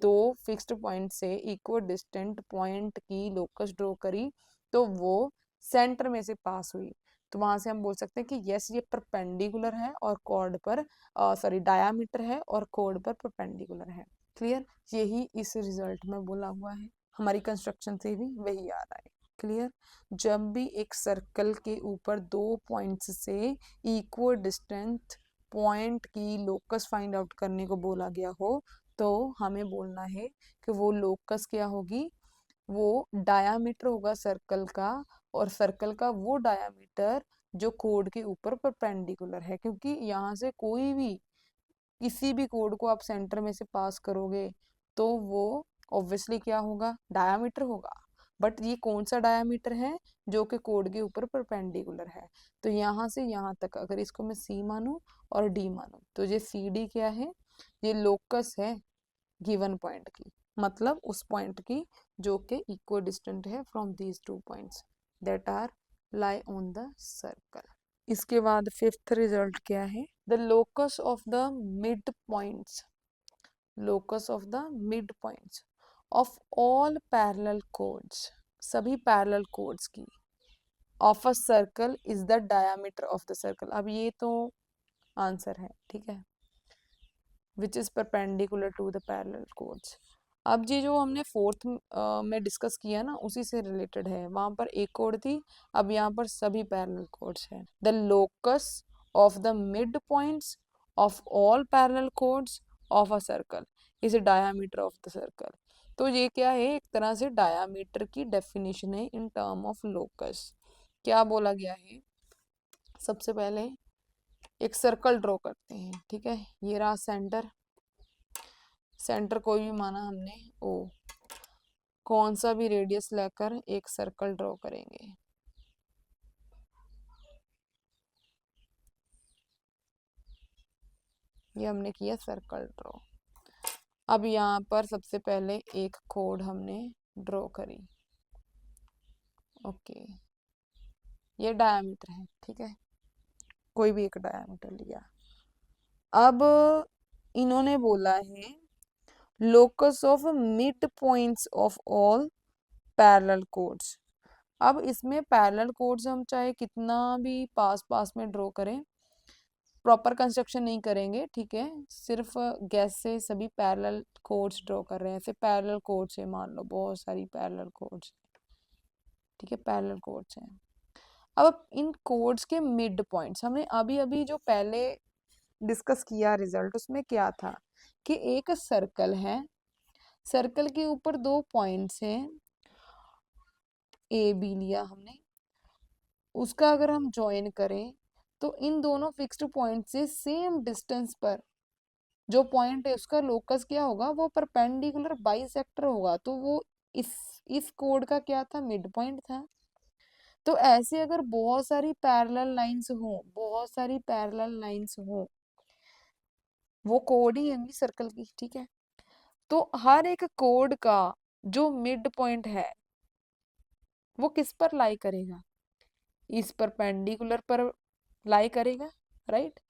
दो फिक्स्ड पॉइंट से इक्वल डिस्टेंट पॉइंट की लोकस ड्रॉ करी, तो वो सेंटर में से पास हुई। तो वहां से हम बोल सकते हैं कि यस ये परपेंडिकुलर है और कॉर्ड पर सॉरी डायामीटर है और कोड पर परपेंडिकुलर है। क्लियर, यही इस रिजल्ट में बोला हुआ है, हमारी कंस्ट्रक्शन से भी वही आ रहा है। क्लियर, जब भी एक सर्कल के ऊपर दो पॉइंट्स से इक्वल डिस्टेंट पॉइंट की लोकस फाइंड आउट करने को बोला गया हो तो हमें बोलना है कि वो लोकस क्या होगी, वो डायामीटर होगा सर्कल का, और सर्कल का वो डायामीटर जो कोड के ऊपर परपेंडिकुलर है, क्योंकि यहाँ से कोई भी किसी भी कोड को आप सेंटर में से पास करोगे तो वो ऑब्वियसली क्या होगा, डायामीटर होगा। बट ये कौन सा डायामीटर है, जो कि कोड के ऊपर परपेंडिकुलर है। तो यहाँ से यहाँ तक अगर इसको मैं सी मानूं और डी मानूं तो ये सी डी क्या है, ये लोकस है गिवन पॉइंट की, मतलब उस पॉइंट की जो कि इक्वल डिस्टेंट है from these two points that are lie on the circle. इसके बाद फिफ्थ रिजल्ट क्या है, the locus of the mid points, locus of the mid points of all parallel chords, सभी पैरेलल कोड्स की, of a circle is the diameter of the circle. अब ये तो answer है, ठीक है, which is perpendicular to the parallel chords. अब ये जो हमने फोर्थ में डिस्कस किया ना उसी से रिलेटेड है, वहां पर एक कोड थी, अब यहाँ पर सभी पैरेलल कोड्स हैं। The locus of the mid points of all parallel chords of a circle is diameter of the circle. तो ये क्या है, एक तरह से डायामीटर की डेफिनेशन है इन टर्म ऑफ लोकस। क्या बोला गया है, सबसे पहले एक सर्कल ड्रॉ करते हैं, ठीक है, ये रहा सेंटर, सेंटर कोई भी माना हमने ओ, कौन सा भी रेडियस लेकर एक सर्कल ड्रॉ करेंगे। ये हमने किया सर्कल ड्रॉ। अब यहाँ पर सबसे पहले एक कोड हमने ड्रॉ करी, ओके, ये डायामीटर है, ठीक है, कोई भी एक डायामीटर लिया। अब इन्होंने बोला है locus of mid points of all parallel chords. अब इसमें पैरेलल कोड्स हम चाहे कितना भी पास पास में ड्रॉ करें, प्रॉपर कंस्ट्रक्शन नहीं करेंगे, ठीक है, सिर्फ गैस से सभी पैरेलल कोड्स ड्रॉ कर रहे हैं, ऐसे पैरेलल कोड्स है, मान लो बहुत सारी पैरेलल कोड्स, ठीक है, पैरेलल कोड्स हैं। अब इन कोड्स के मिड पॉइंट्स हमने अभी अभी जो पहले डिस्कस किया रिजल्ट, उसमें क्या था कि एक सर्कल है, सर्कल के ऊपर दो पॉइंट्स हैं, ए बी लिया हमने, उसका अगर हम ज्वाइन करें तो इन दोनों फिक्स्ड पॉइंट से सेम डिस्टेंस पर जो पॉइंट है उसका लोकस क्या होगा, वो परपेंडिकुलर बाइसेक्टर होगा, तो वो इस कोड का क्या था, मिड पॉइंट था। तो ऐसे अगर बहुत सारी पैरेलल लाइंस हो, बहुत सारी पैरेलल लाइंस हो, वो कोड ही होंगी सर्कल की, ठीक है, तो हर एक कोड का जो मिड पॉइंट है वो किस पर लाई करेगा, इस परपेंडिकुलर पर लाई करेगा, राइट,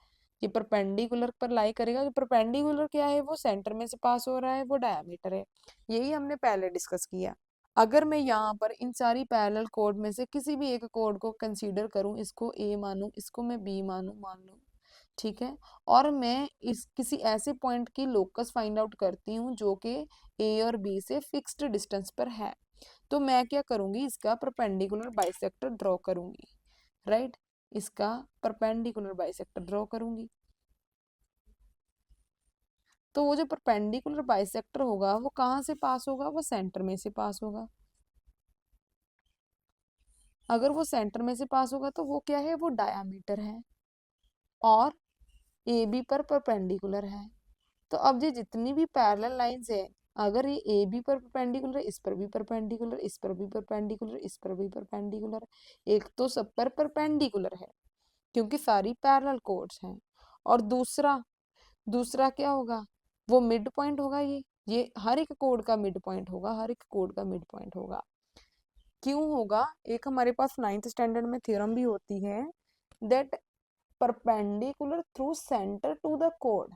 ये परपेंडिकुलर पर लाई करेगा। जो परपेंडिकुलर क्या है, वो सेंटर में से पास हो रहा है, वो डायमीटर है, यही हमने पहले डिस्कस किया। अगर मैं यहाँ पर इन सारी पैरेलल कोड में से किसी भी एक कोड को कंसीडर करूँ, इसको ए मानूं, इसको मैं बी मानूं, मान लो, ठीक है, और मैं इस किसी ऐसे पॉइंट की लोकस फाइंड आउट करती हूँ जो कि ए और बी से फिक्स्ड डिस्टेंस पर है, तो मैं क्या करूंगी, इसका परपेंडिकुलर बाइसेक्टर ड्रॉ करूंगी, राइट, इसका परपेंडिकुलर बाइसेक्टर ड्रॉ करूंगी। तो वो जो परपेंडिकुलर बाइसेक्टर होगा वो कहाँ से पास होगा, वो सेंटर में से पास होगा। अगर वो सेंटर में से पास होगा तो वो क्या है, वो डायामीटर है और ए बी पर परपेंडिकुलर है। तो अब ये जितनी भी पैरेलल लाइंस है, अगर ये ए बी पर परपेंडिकुलर, इस पर भी परपेंडिकुलर, इस पर भी परपेंडिकुलर, इस पर भी परपेंडिकुलर, एक तो सब पर परपेंडिकुलर है क्योंकि सारी पैरेलल कोड्स हैं, और दूसरा दूसरा क्या होगा, वो मिड पॉइंट होगा, ये हर एक कोड का मिड पॉइंट होगा, हर एक कोड का मिड पॉइंट होगा। क्यों होगा, एक हमारे पास 9th स्टैंडर्ड में थ्योरम भी होती है that perpendicular through centre to the कोड,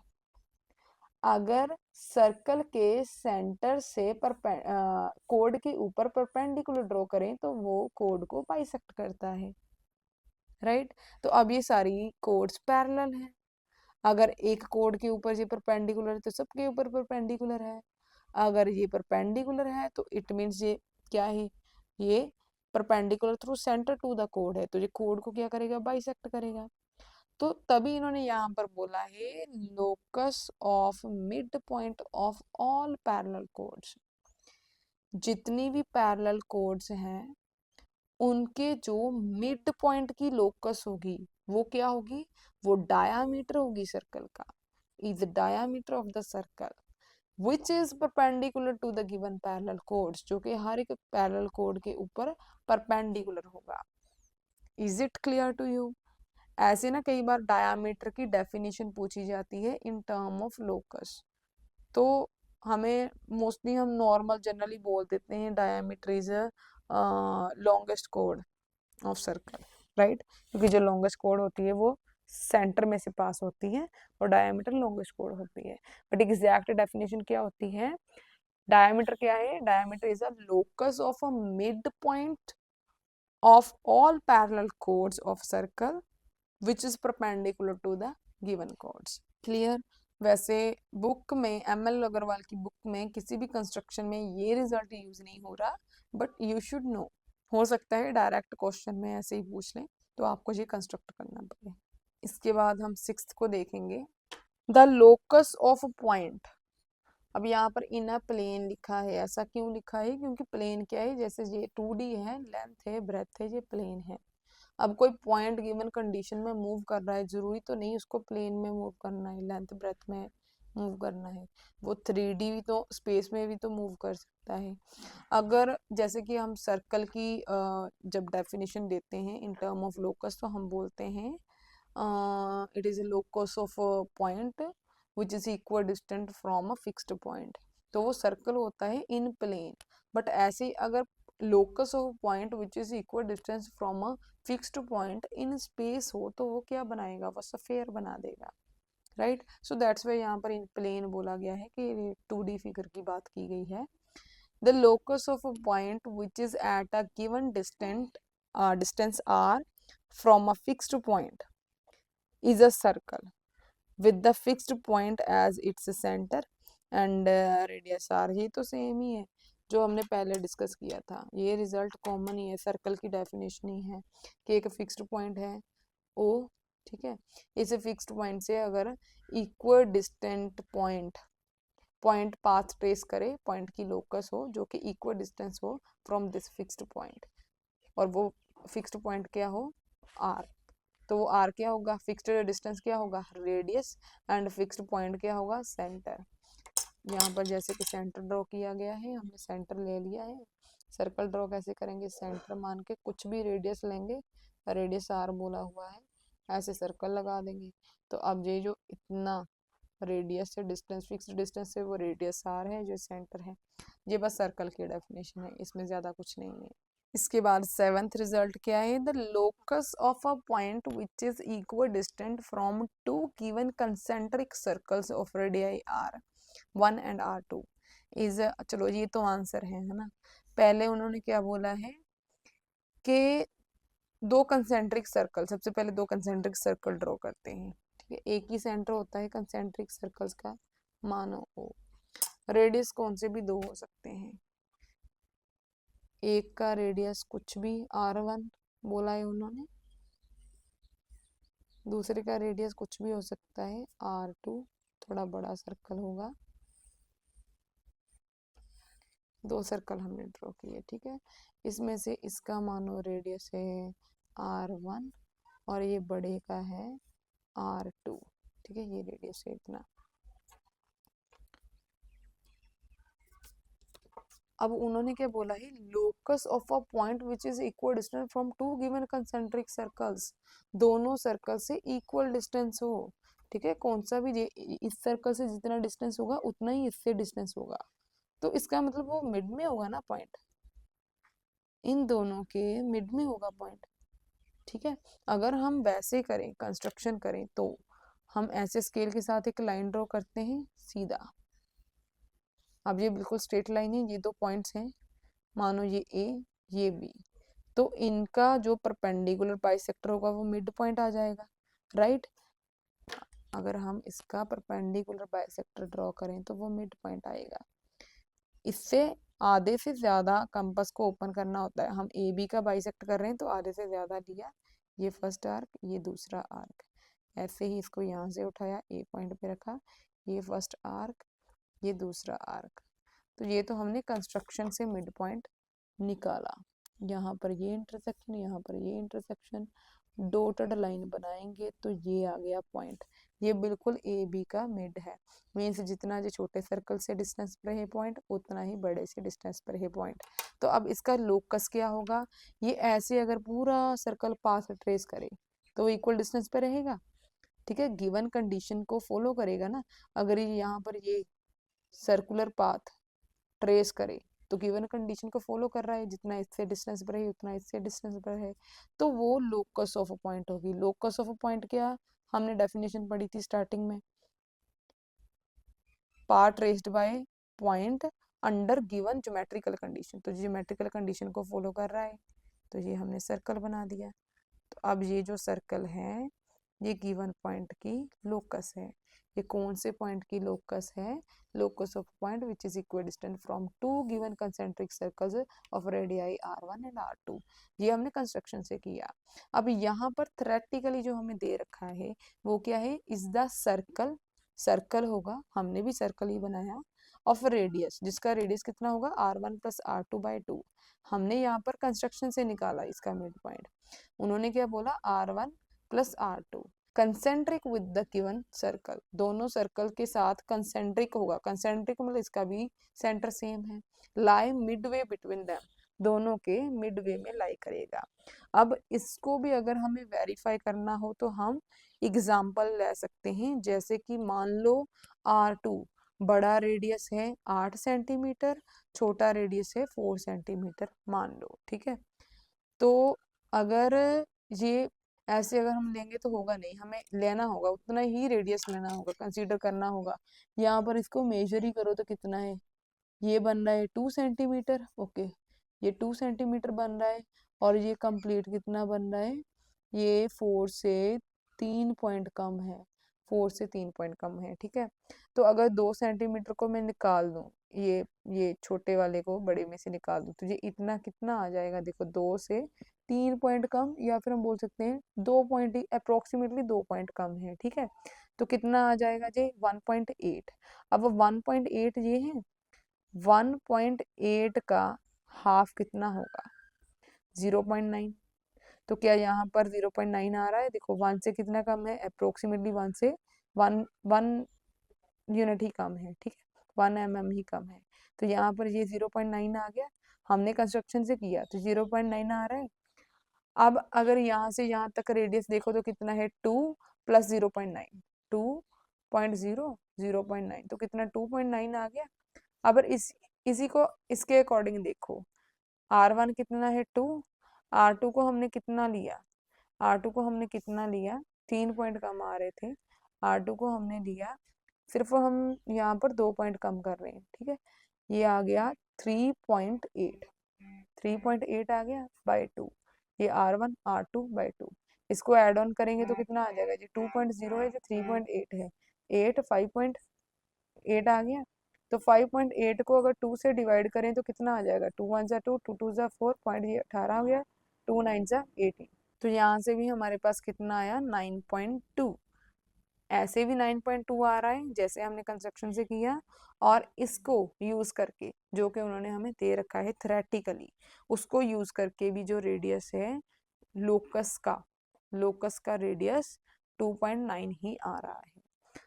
अगर सर्कल के सेंटर से कोड के ऊपर परपेंडिकुलर ड्रॉ करें तो वो कोड को बाइसेक्ट करता है, राइट। तो अब ये सारी कोड्स पैरेलल हैं। अगर एक कोड के ऊपर ये परपेंडिकुलर है तो सबके ऊपर परपेंडिकुलर है। अगर ये परपेंडिकुलर है तो इट मीन्स ये क्या है, ये perpendicular through centre to the कोड है, तो ये कोड को क्या करेगा, बाइसेक्ट करेगा। तो तभी इन्होंने यहाँ पर बोला है locus of mid point of all parallel codes. जितनी भी पैरेलल कोड्स हैं उनके जो मिड पॉइंट की लोकस होगी वो क्या होगी, वो डायामीटर होगी सर्कल का, is diameter of the circle which is perpendicular to the given parallel chords, जो कि हर एक पैरेलल कोड के ऊपर परपेंडिकुलर होगा। Is it clear to you? ऐसे ना कई बार डायामीटर की डेफिनेशन पूछी जाती है इन टर्म ऑफ लोकस, तो हमें मोस्टली हम नॉर्मल जनरली बोल देते हैं diameter is longest code of circle, right, क्योंकि जो लॉन्गेस्ट कोड होती है वो सेंटर में से पास होती है और डायमीटर लॉन्गेस्ट कोड होती है। बट एग्जैक्ट डेफिनेशन क्या होती है, डायमीटर क्या है, diameter is a locus of a mid point of all parallel chords of circle which is perpendicular to the given chords. Clear? वैसे बुक में एमएल अग्रवाल की बुक में किसी भी कंस्ट्रक्शन में ये रिजल्ट यूज नहीं हो रहा, बट यू शुड नो, हो सकता है डायरेक्ट क्वेश्चन में ऐसे ही पूछ लें तो आपको ये कंस्ट्रक्ट करना पड़े। इसके बाद हम सिक्स्थ को देखेंगे, द लोकस ऑफ पॉइंट। अब यहाँ पर इन अ प्लेन लिखा है, ऐसा क्यों लिखा है, क्योंकि प्लेन क्या है, जैसे ये 2D है, लेंथ है, ब्रेथ है, ये प्लेन है। अब कोई पॉइंट गिवन कंडीशन में मूव कर रहा है, जरूरी तो नहीं उसको प्लेन में मूव करना है, लेंथ ब्रेथ में मूव करना है, वो 3D भी तो स्पेस में भी तो मूव कर सकता है। अगर जैसे कि हम सर्कल की जब डेफिनेशन देते हैं इन टर्म ऑफ लोकस तो हम बोलते हैं it is a locus of point which is equal distant from a fixed point, तो वो सर्कल होता है इन प्लेन। बट ऐसे अगर locus of point which is equal distance from a fixed point in space हो तो वो क्या बनाएगा, वो स्फीयर बना देगा, राइट। सो दैट्स वाई यहाँ पर इन प्लेन बोला गया है कि 2D फिगर की बात की गई है। The locus of a point which is at a given distance r from a fixed point is a circle with the fixed point as its center and radius r। ये तो same ही है जो हमने पहले डिस्कस किया था, ये result common ही है, सर्कल की डेफिनेशन ही है कि एक फिक्स्ड पॉइंट है ओ, ठीक है, इस फिक्स्ड पॉइंट से अगर equal distant point path trace करे, पॉइंट की लोकस हो जो कि इक्वल डिस्टेंस हो फ्रॉम दिस फिक्स्ड पॉइंट, और वो फिक्स्ड पॉइंट क्या हो, आर, तो वो आर क्या होगा, फिक्स्ड डिस्टेंस क्या होगा, रेडियस, एंड फिक्स्ड पॉइंट क्या होगा, सेंटर। यहाँ पर जैसे कि सेंटर ड्रॉ किया गया है, हमने सेंटर ले लिया है। सर्कल ड्रॉ कैसे करेंगे, सेंटर मान के कुछ भी रेडियस लेंगे, रेडियस आर बोला हुआ है, ऐसे सर्कल लगा देंगे। तो अब ये जो इतना रेडियस से डिस्टेंस, फिक्स्ड डिस्टेंस से वो रेडियस आर है जो सेंटर है, ये बस सर्कल की डेफिनेशन है, इसमें ज्यादा कुछ नहीं है। इसके बाद सेवेंथ रिजल्ट क्या है, the locus of a point which is equal distant from two given concentric circles of radii r 1 and R2 is, चलो ये तो आंसर है ना। पहले उन्होंने क्या बोला है कि दो कंसेंट्रिक सर्कल, सबसे पहले दो कंसेंट्रिक सर्कल ड्रॉ करते हैं, ठीक है, एक ही सेंटर होता है कंसेंट्रिक सर्कल्स का, मानो ओ, रेडियस कौन से भी दो हो सकते हैं, एक का रेडियस कुछ भी R1 बोला है उन्होंने, दूसरे का रेडियस कुछ भी हो सकता है R2, थोड़ा बड़ा सर्कल होगा, दो सर्कल हमने ड्रॉ किए, ठीक है, इसमें से इसका मानो रेडियस है R1 और ये बड़े का है R2, ठीक है, ये रेडियस है इतना। अब उन्होंने क्या बोला है, locus of a point which is equal distance from two given concentric circles, दोनों सर्कल से इक्वल डिस्टेंस हो, ठीक है, कौन सा भी इस सर्कल से जितना डिस्टेंस होगा उतना ही इससे डिस्टेंस होगा, तो इसका मतलब वो मिड में होगा ना पॉइंट, इन दोनों के मिड में होगा पॉइंट, ठीक है। अगर हम वैसे करें, कंस्ट्रक्शन करें, तो हम ऐसे स्केल के साथ एक लाइन ड्रॉ करते हैं सीधा, अब ये बिल्कुल स्ट्रेट लाइन है, ये दो पॉइंट्स हैं, मानो ये ए ये बी, तो इनका जो परपेंडिकुलर बाइसेक्टर होगा वो मिड पॉइंट आ जाएगा, राइट। अगर हम इसका परपेंडिकुलर बाइसेक्टर ड्रॉ करें तो वो मिड पॉइंट आएगा। इससे आधे से ज्यादा कंपास को ओपन करना होता है। हम ए बी का बाइसेक्ट कर रहे हैं तो आधे से ज्यादा लिया, ये फर्स्ट आर्क, ये दूसरा आर्क, ऐसे ही इसको यहाँ से उठाया, ए पॉइंट पे रखा, ये फर्स्ट आर्क, ये दूसरा आर्क। तो ये तो हमने कंस्ट्रक्शन से मिड पॉइंट निकाला। यहाँ पर ये इंटरसेक्शन, यहाँ पर ये इंटरसेक्शन, डॉटेड लाइन बनाएंगे तो ये आ गया पॉइंट। ये बिल्कुल ए बी का मिड है। मीन्स जितना जो छोटे सर्कल से डिस्टेंस पर है पॉइंट, उतना ही बड़े से डिस्टेंस पर है पॉइंट। तो अब इसका लोकस क्या होगा, ये ऐसे अगर पूरा सर्कल पाथ ट्रेस करे तो इक्वल डिस्टेंस पे रहेगा, ठीक है, गिवन कंडीशन को फॉलो करेगा ना। अगर ये यहाँ पर ये सर्कुलर पाथ ट्रेस करे तो गिवन कंडीशन को फॉलो कर रहा है, जितना इससे डिस्टेंस पर है उतना इससे डिस्टेंस पर है, तो वो लोकस ऑफ अ पॉइंट होगी। लोकस ऑफ अ पॉइंट क्या, हमने डेफिनेशन पढ़ी थी स्टार्टिंग में, path traced by point under given geometrical condition. तो ज्योमेट्रिकल कंडीशन को फॉलो कर रहा है, तो ये हमने सर्कल बना दिया। तो अब ये जो सर्कल है ये गिवन पॉइंट की लोकस है। ये कौन से पॉइंट की लोकस है, locus of point which is equidistant from two given concentric circles of radii r1 and r2। ये हमने कंस्ट्रक्शन से किया। अब यहाँ पर थ्योरेटिकली जो हमें दे रखा है वो क्या है, इज द सर्कल, सर्कल होगा, हमने भी सर्कल ही बनाया, ऑफ रेडियस, जिसका रेडियस कितना होगा r1 प्लस r2/2। हमने यहाँ पर कंस्ट्रक्शन से निकाला इसका मिड पॉइंट। उन्होंने क्या बोला, r1 plus r2 concentric with the given circle, दोनों सर्कल के साथ कंसेंट्रिक होगा। कंसेंट्रिक मतलब इसका भी सेंटर सेम है, लाई मिडवे बिटवीन देम, दोनों के मिडवे में लाई करेगा। अब इसको भी अगर हमें वेरीफाई करना हो तो हम एग्जाम्पल ले सकते हैं, जैसे कि मान लो R2 बड़ा रेडियस है 8 सेंटीमीटर, छोटा रेडियस है 4 सेंटीमीटर मान लो, ठीक है। तो अगर ये ऐसे अगर हम लेंगे तो होगा नहीं, हमें लेना होगा उतना ही रेडियस लेना होगा, कंसीडर करना होगा। यहाँ पर इसको मेजर ही करो तो कितना है, ये बन रहा है 2 सेंटीमीटर, ओके, ये 2 सेंटीमीटर बन रहा है। और ये कंप्लीट कितना बन रहा है, ये 4 से 3 पॉइंट कम है, 4 से 3 पॉइंट कम है, ठीक है। तो अगर 2 सेंटीमीटर को मैं निकाल दूं, ये छोटे वाले को बड़े में से निकाल दूं, तो ये इतना कितना आ जाएगा, देखो 2 से 3 पॉइंट कम, या फिर हम बोल सकते हैं 2 पॉइंट ही, अप्रोक्सीमेटली 2 पॉइंट कम है, ठीक है। तो कितना आ जाएगा जी, 1.8। अब 1.8 ये है, 1.8 का हाफ कितना होगा, 0.9। तो क्या यहाँ पर 0.9 आ रहा है, देखो 1 से कितना कम है, अप्रोक्सीमेटली 1 से 1 यूनिट ही कम है, ठीक है, 1 mm ही कम है। तो यहाँ पर ये 0.9 आ गया, हमने कंस्ट्रक्शन से किया तो 0.9 आ रहा है। अब अगर यहाँ से यहाँ तक रेडियस देखो तो कितना है, 2 प्लस 0.9, 2.0, 0.9, तो कितना 2.9 आ गया। अब इसी को इसके अकॉर्डिंग देखो, R1 कितना है 2, R2 को हमने कितना लिया, R2 को हमने कितना लिया, 3 पॉइंट कम आ रहे थे, R2 को हमने लिया, सिर्फ हम यहाँ पर 2 पॉइंट कम कर रहे हैं, ठीक है। ये आ गया 3.8, 3.8 आ गया बाई 2, ये R1 R2/2। इसको ऐड ऑन करेंगे तो कितना आ जाएगा जी, 2.0 है जो 3.8 है, 8 5.8 आ गया। तो 5.8 को अगर 2 से डिवाइड करें तो कितना आ जाएगा, 2 1 2, 2 2 4 पॉइंट, ये 18 हो गया, 2 9 18। तो यहाँ से भी हमारे पास कितना आया, 9.2। ऐसे भी 9.2 आ रहा है जैसे हमने कंस्ट्रक्शन से किया, और इसको यूज करके जो कि उन्होंने हमें दे रखा है थ्योरेटिकली, उसको यूज करके भी जो रेडियस है लोकस का, लोकस का रेडियस 2.9 ही आ रहा है।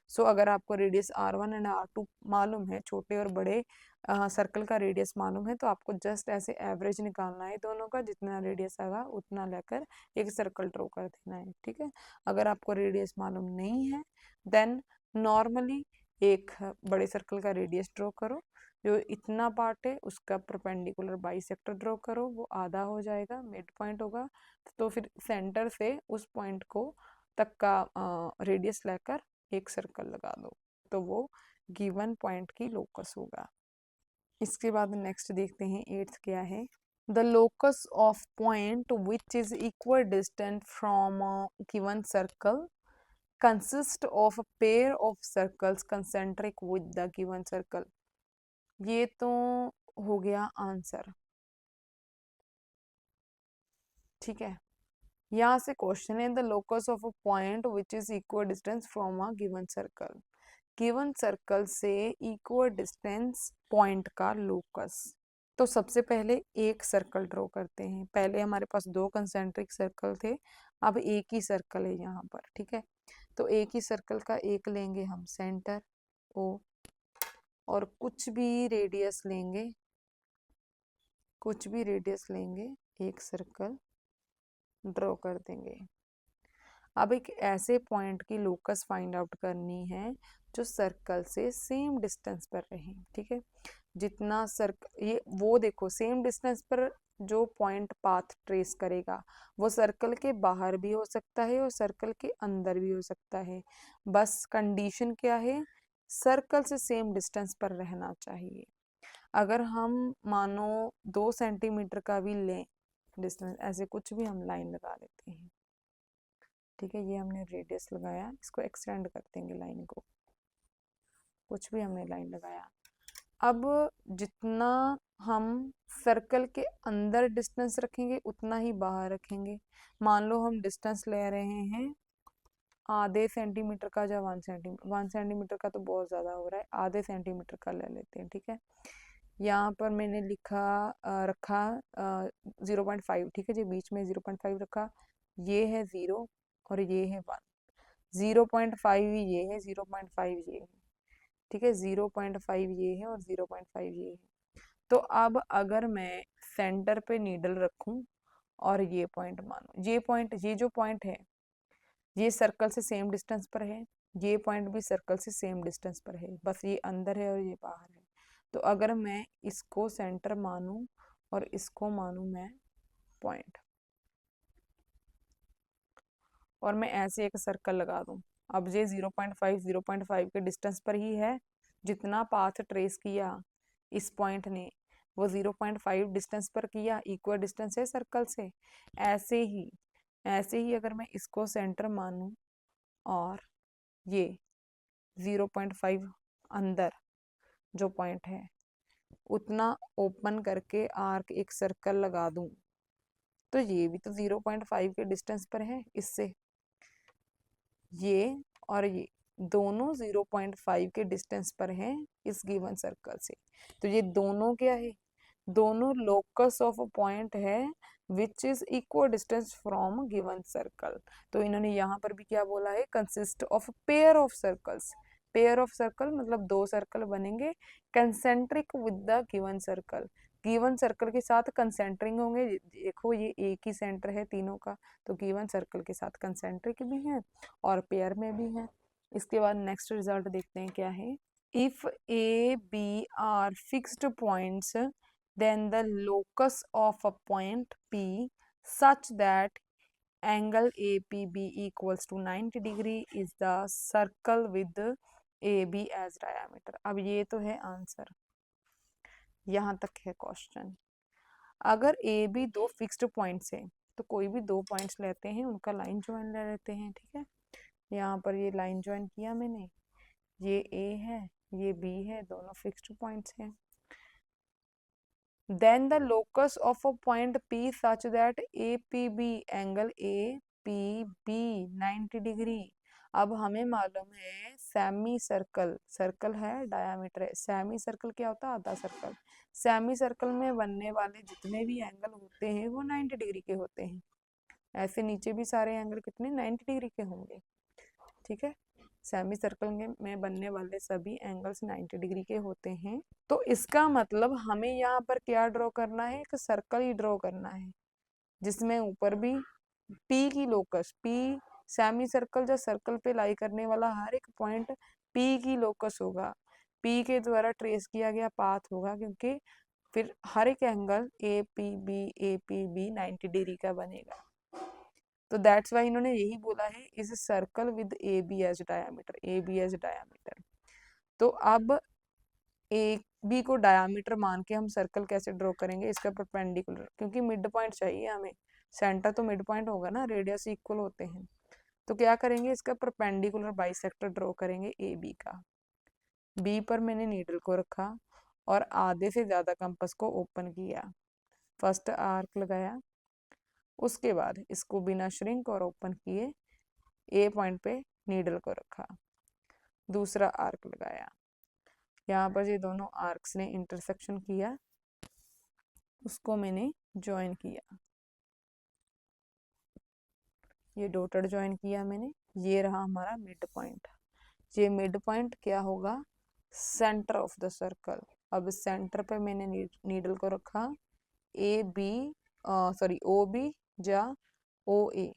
सो अगर आपको रेडियस R1 एंड R2 मालूम है, छोटे और बड़े सर्कल का रेडियस मालूम है, तो आपको जस्ट ऐसे एवरेज निकालना है दोनों का, जितना रेडियस आएगा उतना लेकर एक सर्कल ड्रॉ कर देना है, ठीक है। अगर आपको रेडियस मालूम नहीं है देन नॉर्मली एक बड़े सर्कल का रेडियस ड्रॉ करो, जो इतना पार्ट है उसका परपेंडिकुलर बाइसेक्टर ड्रॉ करो, वो आधा हो जाएगा, मिड पॉइंट होगा। तो फिर सेंटर से उस पॉइंट को तक का रेडियस लेकर एक सर्कल लगा दो, तो वो गिवन पॉइंट की लोकस होगा। इसके बाद नेक्स्ट देखते हैं 8th क्या है। The locus of point which is equidistant from a given circle consists of a pair of circles concentric with the given circle. ये तो हो गया आंसर, ठीक है। यहाँ से क्वेश्चन है the locus of a point which is equal distance from a given circle. Given circle से इक्वल डिस्टेंस पॉइंट का लोकस। तो सबसे पहले एक सर्कल ड्रॉ करते हैं। पहले हमारे पास दो कंसेंट्रिक सर्कल थे, अब एक ही सर्कल है यहाँ पर, ठीक है। तो एक ही सर्कल का एक लेंगे हम सेंटर ओ, और कुछ भी रेडियस लेंगे, कुछ भी रेडियस लेंगे, एक सर्कल ड्रॉ कर देंगे। अब एक ऐसे पॉइंट की लोकस फाइंड आउट करनी है जो सर्कल से सेम डिस्टेंस पर रहे, ठीक है। जितना सर्कल ये वो देखो सेम डिस्टेंस पर जो पॉइंट पाथ ट्रेस करेगा वो सर्कल के बाहर भी हो सकता है और सर्कल के अंदर भी हो सकता है। बस कंडीशन क्या है, सर्कल से सेम डिस्टेंस पर रहना चाहिए। अगर हम मानो 2 सेंटीमीटर का भी लें डिस्टेंस, ऐसे कुछ भी हम लाइन लगा लेते हैं, ठीक है। ये हमने रेडियस लगाया, इसको एक्सटेंड कर देंगे लाइन को, कुछ भी हमने लाइन लगाया। अब जितना हम सर्कल के अंदर डिस्टेंस रखेंगे उतना ही बाहर रखेंगे। मान लो हम डिस्टेंस ले रहे हैं आधे सेंटीमीटर का या 1 सेंटीमीटर, 1 सेंटीमीटर का तो बहुत ज़्यादा हो रहा है, आधे सेंटीमीटर का ले लेते हैं, ठीक है। यहाँ पर मैंने लिखा रखा 0.5, ठीक है जी, बीच में 0.5 रखा। ये है 0 और ये है 1। 0.5 ये है, 0.5 ये है, ठीक है। 0.5 ये है और 0.5 ये है। तो अब अगर मैं सेंटर पे नीडल रखूं और ये पॉइंट मानो, ये पॉइंट, ये जो पॉइंट है ये सर्कल से सेम डिस्टेंस पर है, ये पॉइंट भी सर्कल से सेम डिस्टेंस पर है, बस ये अंदर है और ये बाहर है। तो अगर मैं इसको सेंटर मानूं और इसको मानूं मैं पॉइंट, और मैं ऐसे एक सर्कल लगा दूं, अब ये 0.5 के डिस्टेंस पर ही है। जितना पाथ ट्रेस किया इस पॉइंट ने वो 0.5 डिस्टेंस पर किया, इक्वल डिस्टेंस है सर्कल से। ऐसे ही ऐसे ही अगर मैं इसको सेंटर मानूं और ये 0.5 अंदर जो पॉइंट है उतना ओपन करके आर्क एक सर्कल लगा दूं, तो ये भी तो 0.5 के डिस्टेंस पर है इससे। ये और ये दोनों 0.5 के डिस्टेंस पर हैं इस गिवन सर्कल से। तो ये दोनों क्या है, दोनों लोकस ऑफ अ पॉइंट है which is equal distance from given circle. तो इन्होंने यहाँ पर भी क्या बोला है, consist of pair of circles. Pair of circle मतलब दो सर्कल बनेंगे concentric with the given circle, given circle के साथ कंसेंट्रिक होंगे। देखो ये एक ही सेंटर है तीनों का, तो गिवन सर्कल के साथ कंसेंट्रिक भी है और पेयर में भी है। इसके बाद नेक्स्ट रिजल्ट देखते हैं क्या है। If A B are fixed points then the locus of a point P such that angle APB equals to 90 degree is the circle with AB as diameter। अब ये तो है आंसर, यहाँ तक है क्वेश्चन। अगर ए बी दो fixed points है तो कोई भी दो पॉइंट्स लेते हैं उनका लाइन ज्वाइन ले लेते हैं, ठीक है। यहाँ पर ये लाइन ज्वाइन किया मैंने, ये ए है ये बी है, दोनों फिक्स्ड पॉइंट्स हैं। Then the locus of a point P such that APB angle APB 90 degree. अब हमें मालूम है सेमी सर्कल, सर्कल है डायामीटर है, सेमी सर्कल क्या होता है, आधा सर्कल। सेमी सर्कल में बनने वाले जितने भी एंगल होते हैं वो 90 डिग्री के होते हैं। ऐसे नीचे भी सारे एंगल कितने 90 डिग्री के होंगे, ठीक है। सेमी सर्कल में बनने वाले सभी एंगल्स 90 डिग्री के होते हैं। तो इसका मतलब हमें यहाँ पर क्या ड्रॉ करना है, एक सर्कल ही ड्रॉ करना है जिसमें ऊपर भी P की लोकस, P सेमी सर्कल या सर्कल पे लाई करने वाला हर एक पॉइंट P की लोकस होगा, P के द्वारा ट्रेस किया गया पाथ होगा, क्योंकि फिर हर एक एंगल APB 90 डिग्री का बनेगा। तो दैट्स वाई इन्होंने यही बोला है is circle with A B as diameter, A B as diameter. तो अब ए बी को डायामीटर मान के हम सर्कल कैसे ड्रॉ करेंगे, इसका परपेंडिकुलर, क्योंकि मिड पॉइंट चाहिए हमें, सेंटर तो मिड पॉइंट होगा ना, रेडियस इक्वल होते हैं। तो क्या करेंगे, इसका परपेंडिकुलर बाइसेक्टर ड्रॉ करेंगे ए बी का। बी पर मैंने नीडल को रखा और आधे से ज्यादा कंपास को ओपन किया, फर्स्ट आर्क लगाया, उसके बाद इसको बिना श्रिंक और ओपन किए ए पॉइंट पे नीडल को रखा, दूसरा आर्क लगाया, यहाँ पर ये दोनों आर्क्स ने इंटरसेक्शन किया, उसको मैंने ज्वाइन किया, ये डॉटेड ज्वाइन किया मैंने, ये रहा हमारा मिड पॉइंट। ये मिड पॉइंट क्या होगा, सेंटर ऑफ द सर्कल। अब सेंटर पे मैंने नीडल को रखा, A B sorry O B या ओ ए,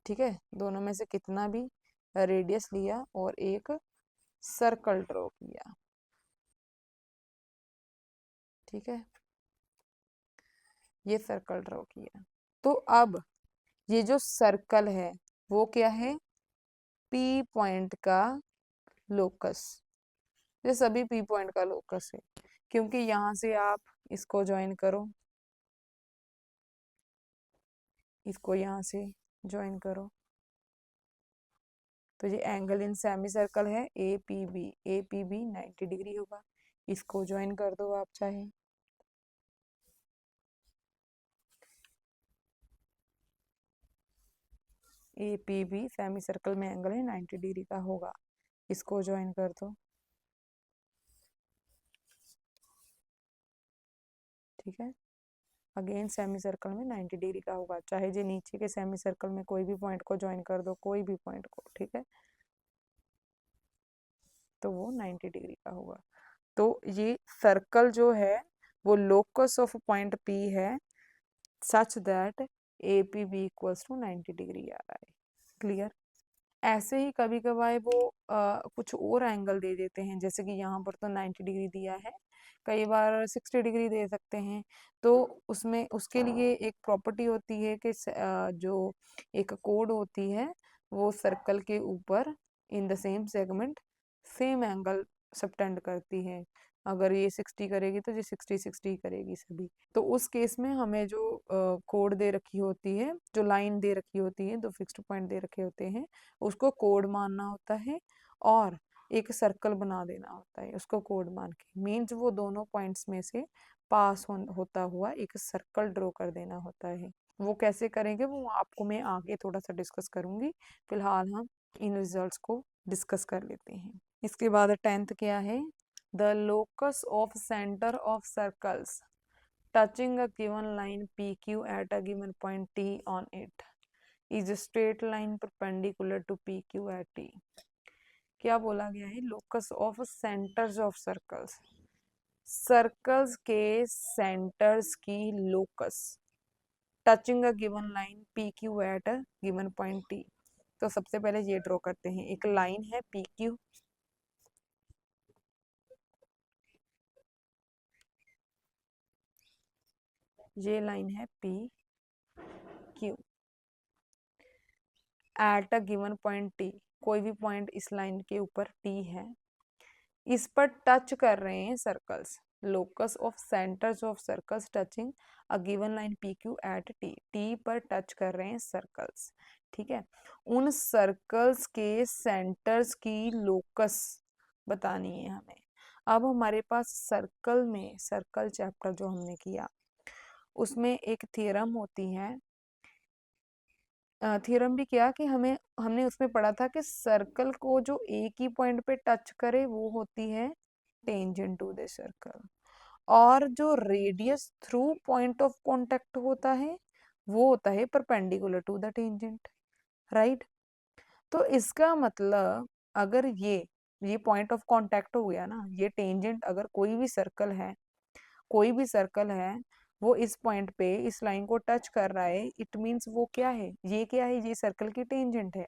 ठीक है, दोनों में से कितना भी रेडियस लिया और एक सर्कल ड्रॉ किया, ठीक है, ये सर्कल ड्रॉ किया। तो अब ये जो सर्कल है वो क्या है, पी पॉइंट का लोकस, ये सभी पी पॉइंट का लोकस है, क्योंकि यहां से आप इसको ज्वाइन करो, इसको यहां से ज्वाइन करो, तो ये एंगल इन सेमी सर्कल है ए पी बी 90 डिग्री होगा, इसको ज्वाइन कर दो आप चाहे, A P B semi circle में एंगल है 90 डिग्री का होगा, इसको ज्वाइन कर दो, ठीक है, अगेन सेमी सर्कल में 90 डिग्री का होगा, चाहे जो नीचे के सेमी सर्कल में कोई भी पॉइंट को ज्वाइन कर दो, कोई भी पॉइंट को, ठीक है, तो वो 90 डिग्री का होगा। तो ये सर्कल जो है वो लोकस ऑफ पॉइंट पी है, such that A P B equals to 90 degree आ रहा है, क्लियर। ऐसे ही कभी कभार वो कुछ और एंगल दे देते हैं, जैसे कि यहाँ पर तो 90 डिग्री दिया है, कई बार 60 डिग्री दे सकते हैं, तो उसमें उसके लिए एक प्रॉपर्टी होती है कि जो एक कोड होती है वो सर्कल के ऊपर इन the same segment same angle subtend करती है, अगर ये 60 करेगी तो ये 60 करेगी सभी। तो उस केस में हमें जो कोड दे रखी होती है, जो लाइन दे रखी होती है, दो फिक्स्ड पॉइंट दे रखे होते हैं, उसको कोड मानना होता है और एक सर्कल बना देना होता है उसको कोड मान के, मीन्स वो दोनों पॉइंट्स में से पास होता हुआ एक सर्कल ड्रॉ कर देना होता है। वो कैसे करेंगे वो आपको मैं आगे थोड़ा सा डिस्कस करूंगी, फिलहाल हम इन रिजल्ट्स को डिस्कस कर लेते हैं। इसके बाद 10th क्या है, the locus of centre of circles touching a given line PQ at a given point T on it is a straight line perpendicular to PQ at T। क्या बोला गया है, locus of centres of circles, circles के centres की locus touching a given line PQ eight a given point T। तो सबसे पहले ये ड्रॉ करते हैं, एक लाइन है PQ, ये लाइन है PQ eight a given point T, कोई भी पॉइंट इस लाइन के ऊपर T है, इस पर टच कर रहे हैं circles, locus of centres of circles touching a given line P Q at T, T पर टच कर रहे हैं सर्कल्स, ठीक है, उन सर्कल्स के सेंटर्स की लोकस बतानी है हमें। अब हमारे पास सर्कल में, सर्कल चैप्टर जो हमने किया उसमें एक थ्योरम होती है, थ्योरम भी क्या कि हमने उसमें पढ़ा था कि सर्कल को जो एक ही पॉइंट पे टच करे वो होती है टेंजेंट टू द सर्कल, और जो radius through point of contact होता है वो होता है perpendicular to the tangent, right. तो इसका मतलब अगर ये पॉइंट ऑफ कांटेक्ट हो गया ना, ये टेंजेंट, अगर कोई भी सर्कल है, कोई भी सर्कल है वो इस पॉइंट पे इस लाइन को टच कर रहा है, इट मींस वो क्या है, ये क्या है, ये सर्कल की टेंजेंट है,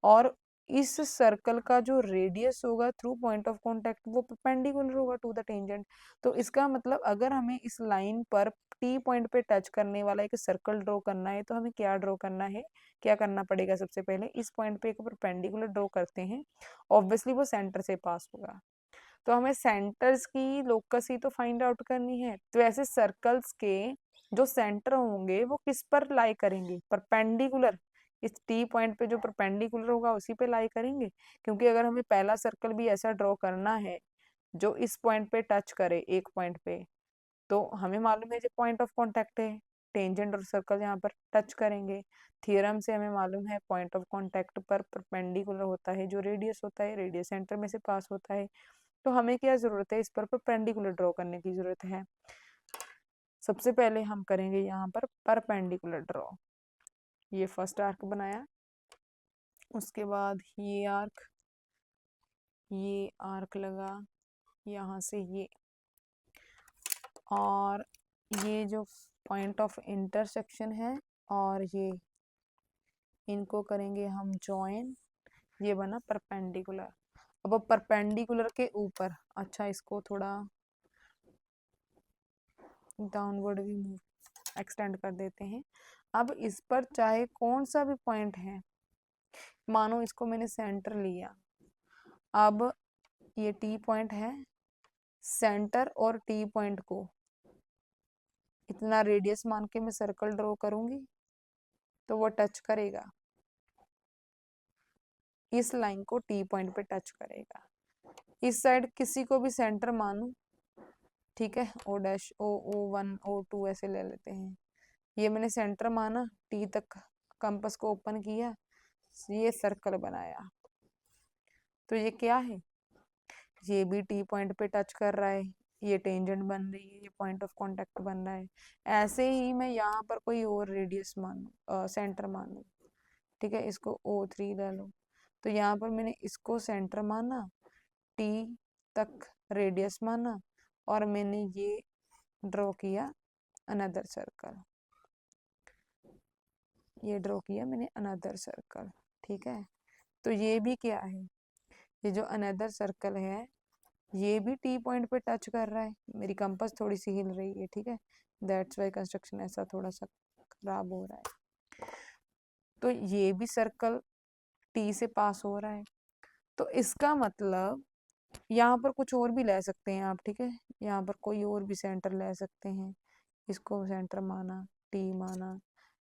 और इस सर्कल का जो रेडियस होगा थ्रू पॉइंट ऑफ कांटेक्ट वो परपेंडिकुलर होगा टू द टेंजेंट। तो इसका मतलब अगर हमें इस लाइन पर टी पॉइंट पे टच करने वाला एक सर्कल ड्रॉ करना है तो हमें क्या ड्रॉ करना है, क्या करना पड़ेगा, सबसे पहले इस पॉइंट पे एक परपेंडिकुलर ड्रॉ करते हैं, ऑब्वियसली वो सेंटर से पास होगा, तो हमें सेंटर्स की लोकस ही तो फाइंड आउट करनी है। तो ऐसे सर्कल्स के जो सेंटर होंगे वो किस पर लाई करेंगे, परपेंडिकुलर, इस टी पॉइंट पे जो परपेंडिकुलर होगा उसी पे लाई करेंगे। क्योंकि अगर हमें पहला सर्कल भी ऐसा ड्रॉ करना है जो इस पॉइंट पे टच करे, एक पॉइंट पे, तो हमें मालूम है जो पॉइंट ऑफ कांटेक्ट है, टेंजेंट और सर्कल यहाँ पर टच करेंगे। थ्योरम से हमें मालूम है पॉइंट ऑफ कांटेक्ट पर परपेंडिकुलर होता है जो रेडियस होता है, रेडियस सेंटर में से पास होता है। तो हमें क्या जरूरत है, इस पर परपेंडिकुलर ड्रॉ करने की जरूरत है। सबसे पहले हम करेंगे यहाँ पर परपेंडिकुलर ड्रॉ। ये फर्स्ट आर्क बनाया, उसके बाद ये आर्क लगा यहाँ से ये, और ये जो पॉइंट ऑफ इंटरसेक्शन है और ये, इनको करेंगे हम जॉइन। ये बना परपेंडिकुलर। अब परपेंडिकुलर के ऊपर, अच्छा इसको थोड़ा डाउनवर्ड भी मूव एक्सटेंड कर देते हैं। अब इस पर चाहे कौन सा भी पॉइंट है, मानो इसको मैंने सेंटर लिया, अब ये टी पॉइंट है, सेंटर और टी पॉइंट को इतना रेडियस मान के मैं सर्कल ड्रॉ करूंगी तो वो टच करेगा, इस लाइन को टी पॉइंट पे टच करेगा। इस साइड किसी को भी सेंटर मानू, ठीक है, ओ डैश, O1 O2 ऐसे ले लेते हैं। ये मैंने सेंटर माना, टी तक कंपास को ओपन किया, ये सर्कल बनाया। तो ये क्या है, ये भी टी पॉइंट पे टच कर रहा है, ये टेंजेंट बन रही है, ये पॉइंट ऑफ कांटेक्ट बन रहा है। ऐसे ही मैं यहाँ पर कोई और रेडियस मानू, सेंटर मानू, ठीक है, इसको O3 ले लो। तो यहाँ पर मैंने इसको सेंटर माना, टी तक रेडियस माना, और मैंने ये ड्रॉ किया अनदर सर्कल, ये ड्रॉ किया मैंने अनदर सर्कल, ठीक है। तो ये भी क्या है, ये जो अनदर सर्कल है ये भी टी पॉइंट पे टच कर रहा है। मेरी कंपास थोड़ी सी हिल रही है, ठीक है, दैट्स वाई कंस्ट्रक्शन ऐसा थोड़ा सा खराब हो रहा है। तो ये भी सर्कल टी से पास हो रहा है। तो इसका मतलब यहाँ पर कुछ और भी ले सकते हैं आप, ठीक है, यहाँ पर कोई और भी सेंटर ले सकते हैं। इसको सेंटर माना, टी माना,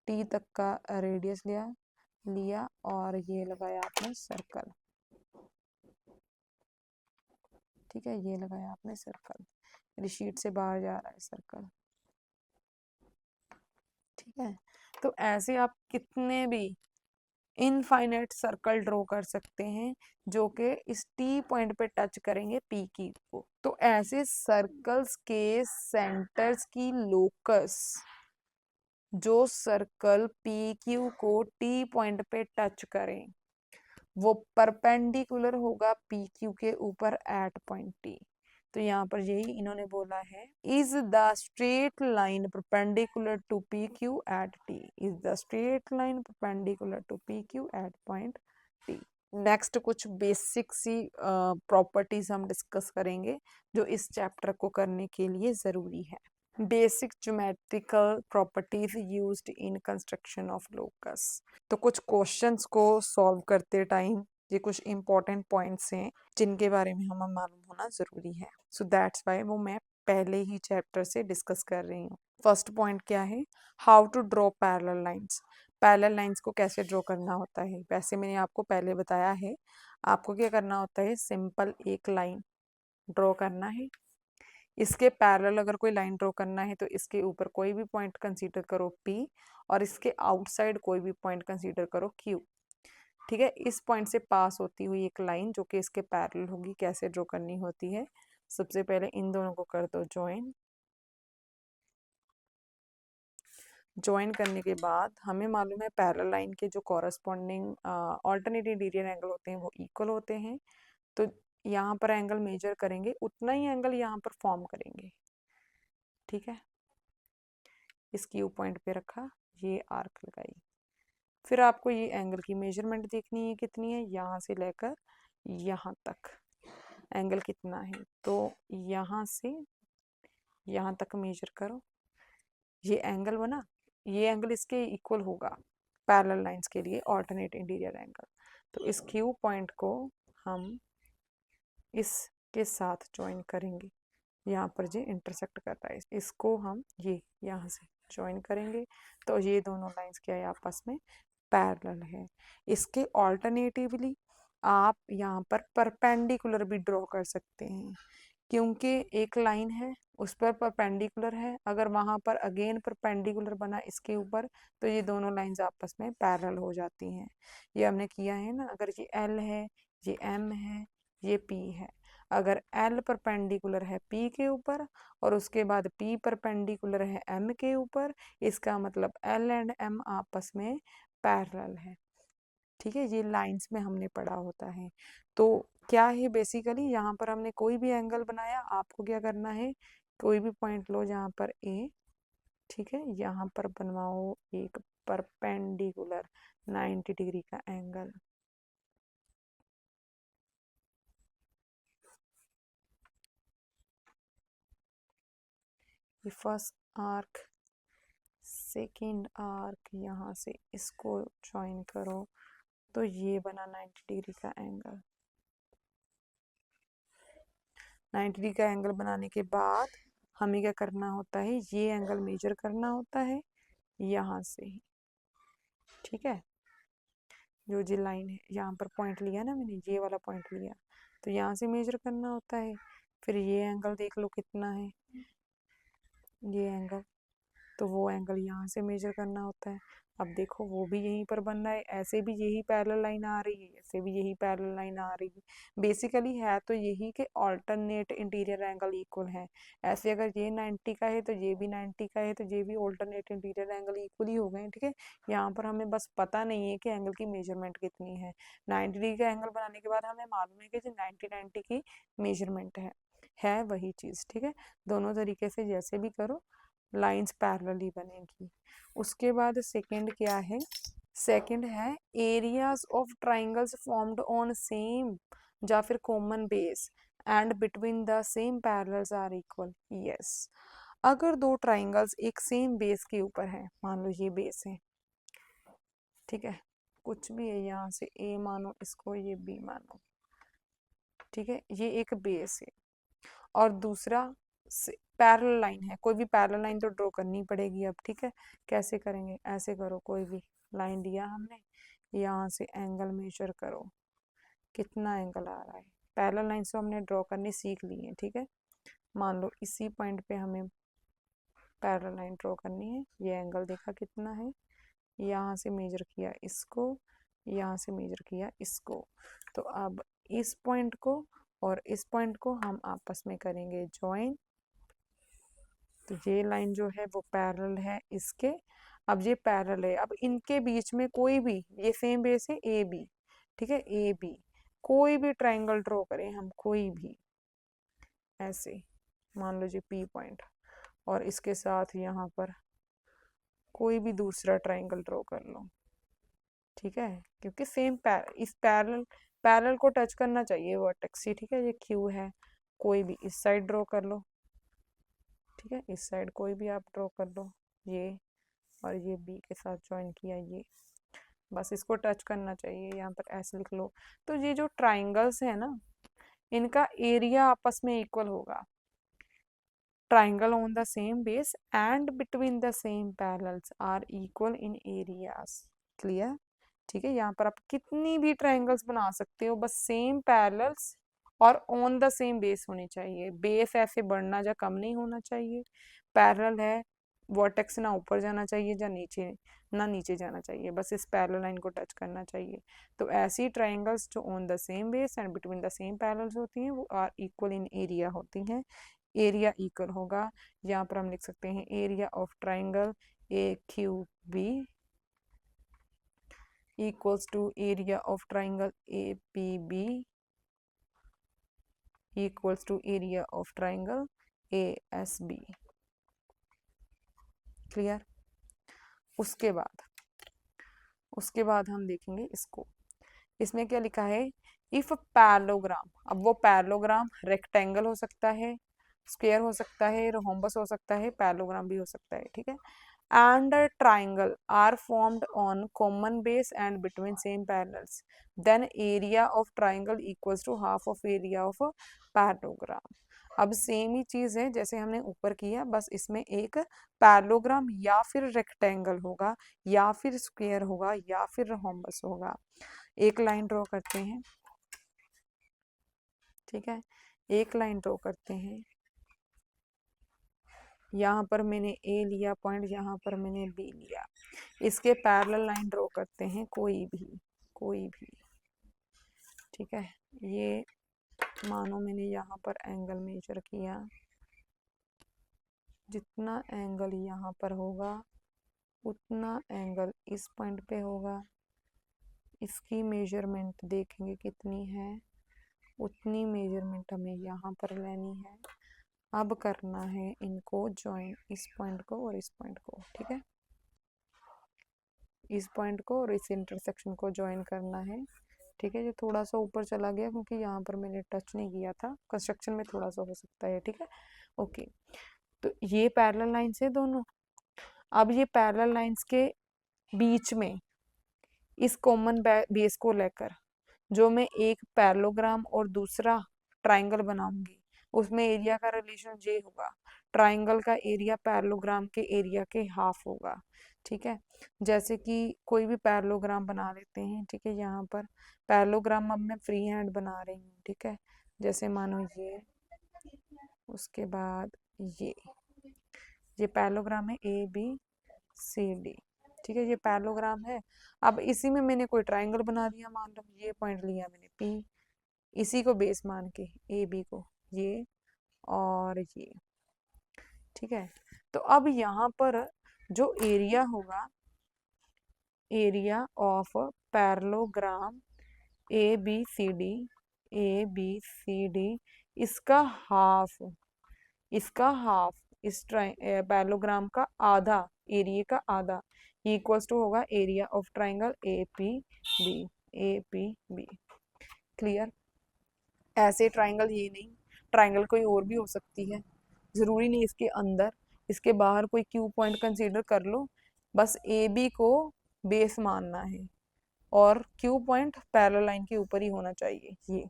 टी तक का रेडियस लिया और ये लगाया आपने सर्कल, ठीक है, ये लगाया आपने सर्कल। मेरी शीट से बाहर जा रहा है सर्कल, ठीक है। तो ऐसे आप कितने भी इनफाइनाइट सर्कल ड्रॉ कर सकते हैं जो कि इस टी पॉइंट पे टच करेंगे पी की को। तो ऐसे सर्कल्स के सेंटर्स की लोकस जो सर्कल पी क्यू को टी पॉइंट पे टच करें वो परपेंडिकुलर होगा पी क्यू के ऊपर एट पॉइंट टी। तो यहाँ पर यही इन्होंने बोला है, is the straight line perpendicular to P Q at T, is the straight line perpendicular to P Q at point T. Next कुछ बेसिक सी प्रॉपर्टीज हम डिस्कस करेंगे जो इस चैप्टर को करने के लिए जरूरी है। Basic geometrical properties used in construction of locus. तो कुछ क्वेश्चंस को सॉल्व करते टाइम ये कुछ इंपॉर्टेंट पॉइंट्स हैं जिनके बारे में हमें मालूम होना जरूरी है। सो दैट्स वाई वो मैं पहले ही चैप्टर से डिस्कस कर रही हूँ। फर्स्ट पॉइंट क्या है, how to draw parallel lines. Parallel lines को कैसे ड्रॉ करना होता है, वैसे मैंने आपको पहले बताया है। आपको क्या करना होता है, सिंपल एक लाइन ड्रॉ करना है, इसके पैरेलल अगर कोई लाइन ड्रॉ करना है तो इसके ऊपर कोई भी पॉइंट कंसीडर करो P और इसके आउटसाइड कोई भी पॉइंट कंसीडर करो Q, ठीक है। इस पॉइंट से पास होती हुई एक लाइन जो कि इसके पैरेलल होगी, कैसे ड्रॉ करनी होती है, सबसे पहले इन दोनों को कर दो ज्वाइन। ज्वाइन करने के बाद हमें मालूम है पैरेलल लाइन के जो कॉरस्पॉन्डिंग ऑल्टरनेट इंटीरियर एंगल होते हैं वो इक्वल होते हैं। तो यहाँ पर एंगल मेजर करेंगे, उतना ही एंगल यहाँ पर फॉर्म करेंगे, ठीक है। इस क्यू पॉइंट पे रखा, ये आर्क लगाई, फिर आपको ये एंगल की मेजरमेंट देखनी है कितनी है, यहाँ से लेकर यहाँ तक एंगल कितना है। तो यहाँ से यहाँ तक मेजर करो, ये एंगल बना, ये एंगल इसके इक्वल होगा पैरेलल लाइंस के लिए ऑल्टरनेट इंटीरियर एंगल। तो इस क्यू पॉइंट को हम इस के साथ ज्वाइन करेंगे। यहाँ पर ये इंटरसेक्ट कर रहा है, इसको हम ये यहाँ से ज्वाइन करेंगे तो ये दोनों लाइंस क्या है, आपस में पैरेलल है। इसके ऑल्टरनेटिवली आप यहाँ पर परपेंडिकुलर भी ड्रॉ कर सकते हैं, क्योंकि एक लाइन है उस पर परपेंडिकुलर है, अगर वहां पर अगेन परपेंडिकुलर बना इसके ऊपर तो ये दोनों लाइंस आपस में पैरेलल हो जाती हैं। ये हमने किया है ना, अगर ये एल है, ये एम है, ये पी है, अगर एल परपेंडिकुलर है पी के ऊपर और उसके बाद पी परपेंडिकुलर है एम के ऊपर, इसका मतलब एल एंड एम आपस में पैरेलल है। ठीक है, ये लाइंस में हमने पढ़ा होता है। तो क्या है बेसिकली, यहाँ पर हमने कोई भी एंगल बनाया, आपको क्या करना है, कोई भी पॉइंट लो जहाँ पर ए, ठीक है, यहाँ पर बनवाओ एक परपेंडिकुलर 90 डिग्री का एंगल। ये फर्स्ट आर्क, सेकेंड आर्क, यहाँ से इसको ज्वाइन करो तो ये बना 90 डिग्री का एंगल। 90 डिग्री का एंगल बनाने के बाद हमें क्या करना होता है, ये एंगल मेजर करना होता है यहाँ से ही। ठीक है, जो जी लाइन है, यहाँ पर पॉइंट लिया ना मैंने, ये वाला पॉइंट लिया तो यहाँ से मेजर करना होता है। फिर ये एंगल देख लो कितना है, ये एंगल, तो वो एंगल यहाँ से मेजर करना होता है। अब देखो वो भी यहीं पर बन रहा है, ऐसे भी यही पैरेलल लाइन आ रही है, ऐसे भी यही पैरेलल लाइन आ रही है। बेसिकली है तो यही कि ऑल्टरनेट इंटीरियर एंगल इक्वल है। ऐसे अगर ये 90 का है तो ये भी 90 का है, तो ये भी ऑल्टरनेट इंटीरियर एंगल इक्वल ही हो गए। ठीक है, यहाँ पर हमें बस पता नहीं है कि एंगल की मेजरमेंट कितनी है। 90 डिग्री का एंगल बनाने के बाद हमें मालूम है कि जो 90 की मेजरमेंट है वही चीज़। ठीक है, दोनों तरीके से जैसे भी करो लाइंस पैरेलली बनेगी। उसके बाद सेकंड क्या है, सेकंड है areas of triangles formed on same या फिर common base and between the same parallels are equal. Yes, अगर दो ट्राइंगल्स एक सेम बेस के ऊपर है, मान लो ये बेस है, ठीक है, कुछ भी है, यहाँ से ए मानो इसको, ये बी मानो, ठीक है, ये एक बेस है और दूसरा पैरेलल लाइन है। कोई भी पैरेलल लाइन तो ड्रॉ करनी पड़ेगी अब। ठीक है, कैसे करेंगे, ऐसे करो, कोई भी लाइन लिया हमने, यहाँ से एंगल मेजर करो, कितना एंगल आ रहा है। पैरेलल लाइन से हमने ड्रॉ करनी सीख ली है। ठीक है, मान लो इसी पॉइंट पे हमें पैरेलल लाइन ड्रॉ करनी है, ये एंगल देखा कितना है, यहाँ से मेजर किया इसको, यहाँ से मेजर किया इसको, तो अब इस पॉइंट को और इस पॉइंट को हम आपस में करेंगे ज्वाइन। तो ये लाइन जो है वो पैरेलल है इसके, अब ये पैरेलल है, अब इनके बीच में कोई भी, ये सेम बेस है ए बी, ठीक है, ए बी, कोई भी ट्राइंगल ड्रॉ करें हम, कोई भी, ऐसे मान लो जी पी पॉइंट, और इसके साथ यहाँ पर कोई भी दूसरा ट्राइंगल ड्रॉ कर लो। ठीक है, क्योंकि सेम इस पैरेलल पैरेलल को टच करना चाहिए वर्टेक्स से। ठीक है, ये क्यू है, कोई भी इस साइड ड्रॉ कर लो। ठीक है, इस साइड कोई भी आप ड्रॉ कर लो, ये और ये बी के साथ ज्वाइन किया, ये बस इसको टच करना चाहिए, यहाँ पर ऐसे लिख लो। तो ये जो ट्राइंगल्स है ना, इनका एरिया आपस में इक्वल होगा। Triangle on the same base and between the same parallels are equal in areas. Clear? ठीक है, यहाँ पर आप कितनी भी ट्राइंगल्स बना सकते हो, बस सेम पैरेलल्स और ऑन द सेम बेस होनी चाहिए। बेस ऐसे बढ़ना या कम नहीं होना चाहिए। पैरेलल है, वर्टेक्स ना ऊपर जाना चाहिए या नीचे, ना नीचे जाना चाहिए, बस इस पैरेलल लाइन को टच करना चाहिए। तो ऐसी ट्राइंगल्स जो on the same base and between the same parallels होती हैं वो आर इक्वल इन एरिया होती हैं। एरिया इक्वल होगा, यहाँ पर हम लिख सकते हैं area of triangle A Q B equals to area of triangle APB equals to area of triangle ASB। Clear? उसके बाद हम देखेंगे इसको, इसमें क्या लिखा है, इफ पैरेललोग्राम, अब वो पैरेललोग्राम रेक्टेंगल हो सकता है, स्क्वायर हो सकता है, रोम्बस हो सकता है, पैरेललोग्राम भी हो सकता है। ठीक है, and a triangle are formed on common base and between same parallels, then area of triangle equals to half of area of a parallelogram. अब सेम ही चीज है जैसे हमने ऊपर किया, बस इसमें एक पैरेललोग्राम या फिर रेक्टेंगल होगा या फिर स्क्वायर होगा या फिर रोम्बस होगा। एक लाइन ड्रॉ करते हैं, ठीक है, एक लाइन ड्रॉ करते हैं। यहाँ पर मैंने ए लिया पॉइंट, यहाँ पर मैंने बी लिया। इसके पैरेलल लाइन ड्रॉ करते हैं, कोई भी, ठीक है। ये मानो मैंने यहाँ पर एंगल मेजर किया, जितना एंगल यहाँ पर होगा उतना एंगल इस पॉइंट पे होगा। इसकी मेजरमेंट देखेंगे कितनी है, उतनी मेजरमेंट हमें यहाँ पर लेनी है। अब करना है इनको ज्वाइन, इस पॉइंट को और इस पॉइंट को, ठीक है, इस पॉइंट को और इस इंटरसेक्शन को ज्वाइन करना है, ठीक है। ये थोड़ा सा ऊपर चला गया क्योंकि यहाँ पर मैंने टच नहीं किया था, कंस्ट्रक्शन में थोड़ा सा हो सकता है, ठीक है, ओके। तो ये पैरेलल लाइंस है दोनों। अब ये पैरेलल लाइंस के बीच में इस कॉमन बेस को लेकर जो मैं एक पैरेललोग्राम और दूसरा ट्राइंगल बनाऊंगी, उसमें एरिया का रिलेशन जे होगा। ट्राइंगल का एरिया पैरेललोग्राम के एरिया के हाफ होगा, ठीक है। जैसे कि कोई भी पैरेललोग्राम बना लेते हैं, ठीक है। यहाँ पर पैरेललोग्राम अब मैं फ्री हैंड बना रही हूँ, ठीक है। जैसे मानो ये, उसके बाद ये पैरेललोग्राम है ए बी सी डी, ठीक है, ये पैरेललोग्राम है। अब इसी में मैंने कोई ट्राइंगल बना दिया, मान लो ये पॉइंट लिया मैंने पी, इसी को बेस मान के ए बी को, ये और ये, ठीक है। तो अब यहाँ पर जो एरिया होगा, area of parallelogram A B C D, इसका हाफ, इसका हाफ, इस पैरेललोग्राम का आधा, एरिया का आधा इक्वल्स टू होगा area of triangle A P B. Clear? ऐसे ट्राइंगल ये नहीं, ट्राइंगल कोई और भी हो सकती है, जरूरी नहीं इसके अंदर, इसके बाहर कोई क्यू पॉइंट कंसीडर कर लो, बस ए बी को बेस मानना है और क्यू पॉइंट पैरेलल लाइन के ऊपर ही होना चाहिए ये।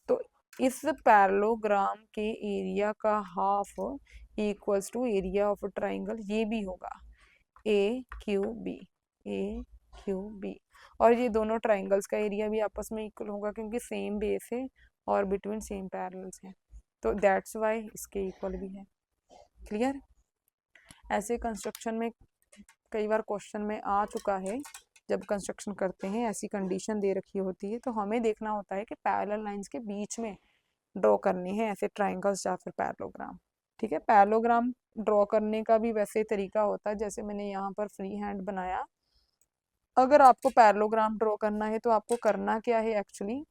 तो इस पैरेललोग्राम के एरिया का half equals to area of triangle, ये भी होगा ए क्यू बी, और ये दोनों ट्राइंगल्स का एरिया भी आपस में इक्वल होगा क्योंकि सेम बेस है और बिटवीन सेम पैरेलल्स हैं, तो दैट्स वाई इसके इक्वल भी है। क्लियर? ऐसे कंस्ट्रक्शन में कई बार क्वेश्चन में आ चुका है, जब कंस्ट्रक्शन करते हैं ऐसी कंडीशन दे रखी होती है तो हमें देखना होता है कि पैरेलल लाइंस के बीच में ड्रॉ करनी है ऐसे ट्राइंगल्स या फिर पैरेललोग्राम, ठीक है। पैरेललोग्राम ड्रॉ करने का भी वैसे तरीका होता है, जैसे मैंने यहाँ पर फ्री हैंड बनाया। अगर आपको पैरेललोग्राम ड्रॉ करना है तो आपको करना क्या है एक्चुअली,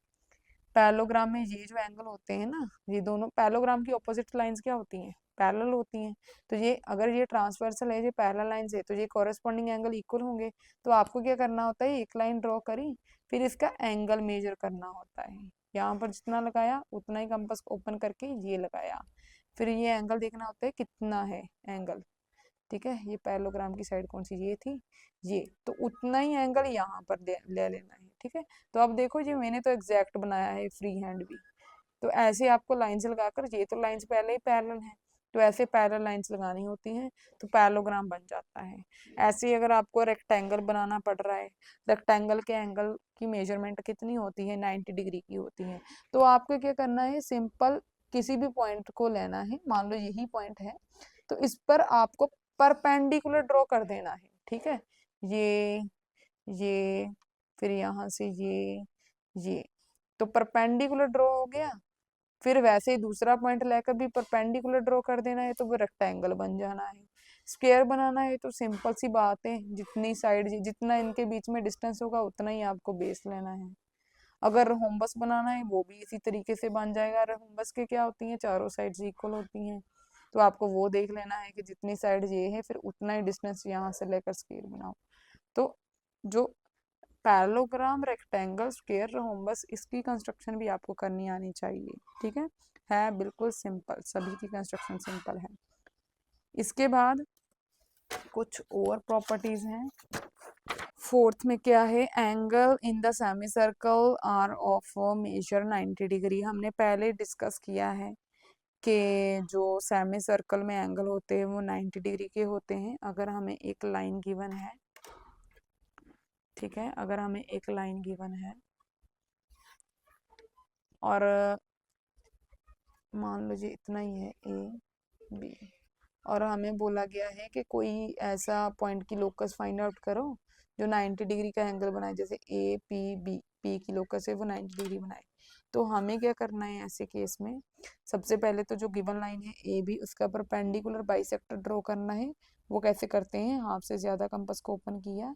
पैरेललोग्राम में ये जो एंगल होते हैं ना, ये दोनों पैरेललोग्राम की ऑपोजिट लाइंस क्या होती हैं, पैरेलल होती हैं। तो ये अगर ये ट्रांसवर्सल है, ये पैरेलल लाइंस है, तो ये कॉरेस्पॉन्डिंग एंगल इक्वल होंगे। तो आपको क्या करना होता है, एक लाइन ड्रॉ करी, फिर इसका एंगल मेजर करना होता है। यहाँ पर जितना लगाया उतना ही कंपास ओपन करके ये लगाया, फिर ये एंगल देखना होता है कितना है एंगल, ठीक है। ये पैरेललोग्राम की साइड कौन सी, ये थी, ये तो उतना ही एंगल यहाँ पर ले लेना है, ठीक है। तो अब देखो ये मैंने तो एग्जैक्ट बनाया है फ्री हैंड भी, तो ऐसे आपको लाइंस लगाकर, ये तो लाइंस पहले ही पैरेलल है तो ऐसे पैरेलल लाइंस लगानी होती हैं तो पैरेललोग्राम बन जाता है। ऐसे ही अगर आपको रेक्टेंगल बनाना पड़ रहा है, रेक्टेंगल के एंगल की मेजरमेंट कितनी होती है, 90 डिग्री की होती है, तो आपको क्या करना है, सिंपल किसी भी पॉइंट को लेना है, मान लो यही पॉइंट है, तो इस पर आपको परपेंडिकुलर ड्रॉ कर देना है, ठीक है। ये फिर यहाँ से ये तो परपेंडिकुलर ड्रॉ हो गया, फिर वैसे ही दूसरा पॉइंट लेकर भी परपेंडिकुलर ड्रॉ कर देना है तो वो रेक्टेंगल बन जाना है। स्क्वायर बनाना है तो सिंपल सी बात है, जितनी साइड, जितना इनके बीच में डिस्टेंस होगा उतना ही आपको बेस लेना है। अगर रोम्बस बनाना है वो भी इसी तरीके से बन जाएगा। रोम्बस के क्या होती हैं, चारों साइड्स इक्वल होती हैं, तो आपको वो देख लेना है कि जितनी साइड ये है फिर उतना ही डिस्टेंस यहाँ से लेकर स्क्वायर बनाओ। तो जो पैरेललोग्राम, रेक्टेंगल, स्क्वायर, रोम्बस, इसकी कंस्ट्रक्शन भी आपको करनी आनी चाहिए, ठीक है बिल्कुल सिंपल, सभी की कंस्ट्रक्शन सिंपल है। इसके बाद कुछ और प्रॉपर्टीज हैं। फोर्थ में क्या है, angle in the semi circle are of measure 90 degree. हमने पहले डिस्कस किया है कि जो सेमी सर्कल में एंगल होते हैं वो 90 डिग्री के होते हैं अगर हमें एक लाइन गिवन है। ठीक है, अगर हमें एक लाइन गिवन है और मान लो जी इतना ही है ए बी, और हमें बोला गया है कि कोई ऐसा पॉइंट की लोकस फाइंड आउट करो जो 90 डिग्री का एंगल बनाए, जैसे ए पी बी, पी की लोकस है वो 90 डिग्री बनाए। तो हमें क्या करना है ऐसे केस में, सबसे पहले तो जो गिवन लाइन है ए बी उसका परपेंडिकुलर बाइसेक्टर ड्रॉ करना है। वो कैसे करते हैं, हाफ से ज्यादा कंपास को ओपन किया,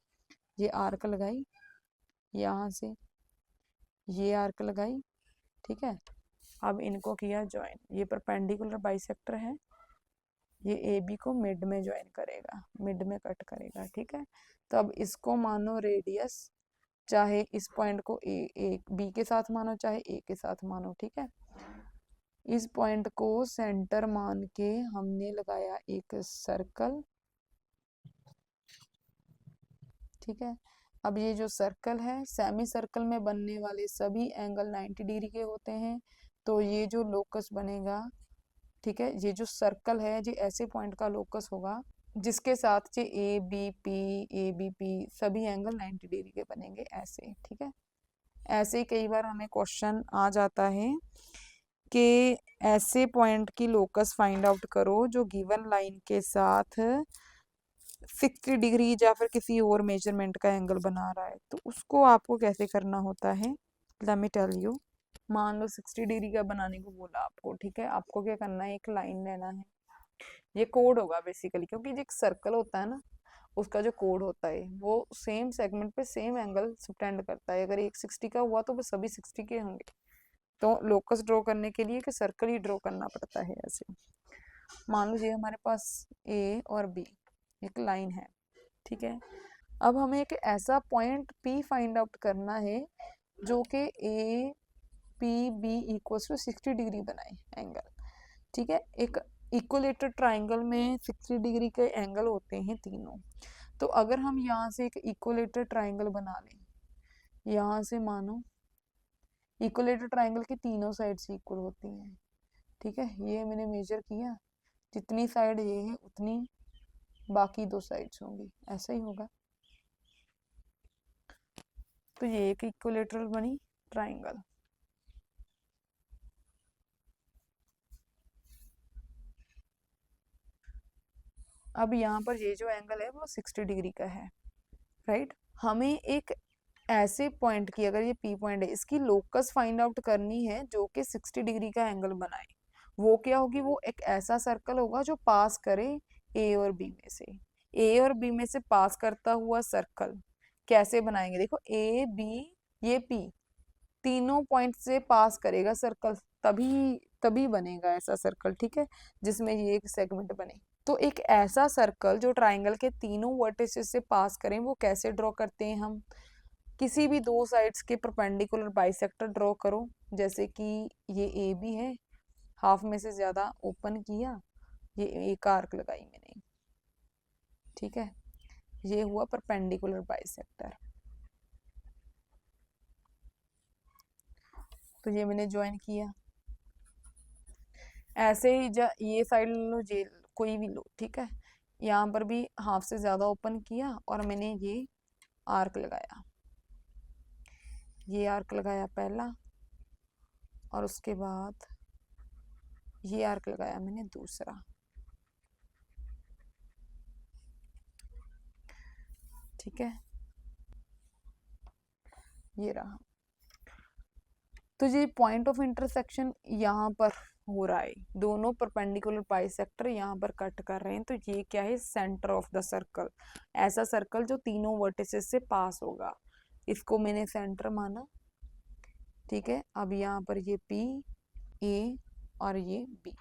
ये आर्क लगाई, यहाँ से ये आर्क लगाई। ठीक है, अब इनको किया ज्वाइन, ये परपेंडिकुलर बाइसेक्टर है, ये ए बी को मिड में ज्वाइन करेगा, मिड में कट करेगा। ठीक है, तो अब इसको मानो रेडियस, चाहे इस पॉइंट को ए बी के साथ मानो चाहे ए के साथ मानो। ठीक है, इस पॉइंट को सेंटर मान के हमने लगाया एक सर्कल। ठीक है, अब ये जो सर्कल है, सेमी सर्कल में बनने वाले सभी एंगल 90 डिग्री के होते हैं, तो ये जो लोकस बनेगा, ठीक है, ये जो सर्कल है ये ऐसे पॉइंट का लोकस होगा जिसके साथ ये ए बी पी सभी एंगल 90 डिग्री के बनेंगे ऐसे। ठीक है, ऐसे ही कई बार हमें क्वेश्चन आ जाता है कि ऐसे पॉइंट की लोकस फाइंड आउट करो जो गिवन लाइन के साथ 60 डिग्री या फिर किसी और मेजरमेंट का एंगल बना रहा है। तो उसको आपको कैसे करना होता है, लेट मी टेल यू। मान लो 60 डिग्री का बनाने को बोला आपको। ठीक है, आपको क्या करना है, एक लाइन लेना है, ये कोड होगा बेसिकली, क्योंकि जो एक सर्कल होता है ना उसका जो कोड होता है वो सेम सेगमेंट पे सेम एंगल सबटेंड करता है। अगर एक 60 का हुआ तो वो सभी 60 के होंगे। तो लोकस ड्रॉ करने के लिए कि सर्कल ही ड्रॉ करना पड़ता है ऐसे। मान लीजिए हमारे पास ए और बी एक लाइन है। ठीक है, अब हमें एक ऐसा पॉइंट पी फाइंड आउट करना है जो कि A P B equals to 60 degree बनाए एंगल। ठीक है, एक इक्विलेटरल ट्राइंगल में 60 डिग्री के एंगल होते हैं तीनों। तो अगर हम यहाँ से एक इक्विलेटरल ट्राइंगल बना लें, यहाँ से मानो इक्विलेटरल ट्राइंगल की तीनों साइड्स इक्वल होती हैं। ठीक है, ये मैंने मेजर किया, जितनी साइड ये है उतनी बाकी दो साइड्स होंगी, ऐसा ही होगा। तो ये एक इक्विलेटरल बनी ट्राइंगल। अब यहाँ पर ये जो एंगल है वो 60 डिग्री का है, राइट। हमें एक ऐसे पॉइंट की, अगर ये पी पॉइंट है, इसकी लोकस फाइंड आउट करनी है जो कि 60 डिग्री का एंगल बनाए। वो क्या होगी, वो एक ऐसा सर्कल होगा जो पास करे ए और बी में से। ए और बी में से पास करता हुआ सर्कल कैसे बनाएंगे, देखो ए बी ये पी तीनों पॉइंट से पास करेगा सर्कल, तभी तभी बनेगा ऐसा सर्कल। ठीक है, जिसमें ये एक सेगमेंट बने। तो एक ऐसा सर्कल जो ट्राइंगल के तीनों वर्टिसेस से पास करें वो कैसे ड्रॉ करते हैं हम, किसी भी दो साइड्स के परपेंडिकुलर बाइसेक्टर ड्रॉ करो। जैसे कि ये ए बी है, हाफ में से ज्यादा ओपन किया, ये एक आर्क लगाई मैंने। ठीक है, ये हुआ परपेंडिकुलर बाइसेक्टर। तो ये मैंने ज्वाइन किया, ऐसे ही ये साइड लो, ये कोई भी लो। ठीक है, यहाँ पर भी हाफ से ज्यादा ओपन किया और मैंने ये आर्क लगाया, ये आर्क लगाया पहला, और उसके बाद ये आर्क लगाया मैंने दूसरा। ठीक है, ये रहा। तो ये पॉइंट ऑफ इंटरसेक्शन यहाँ पर हो रहा है, दोनों परपेंडिकुलर बाइसेक्टर यहाँ पर कट कर रहे हैं। तो ये क्या है, सेंटर ऑफ द सर्कल, ऐसा सर्कल जो तीनों वर्टिसेस से पास होगा, इसको मैंने सेंटर माना। ठीक है, अब यहाँ पर ये पी ए और ये बी,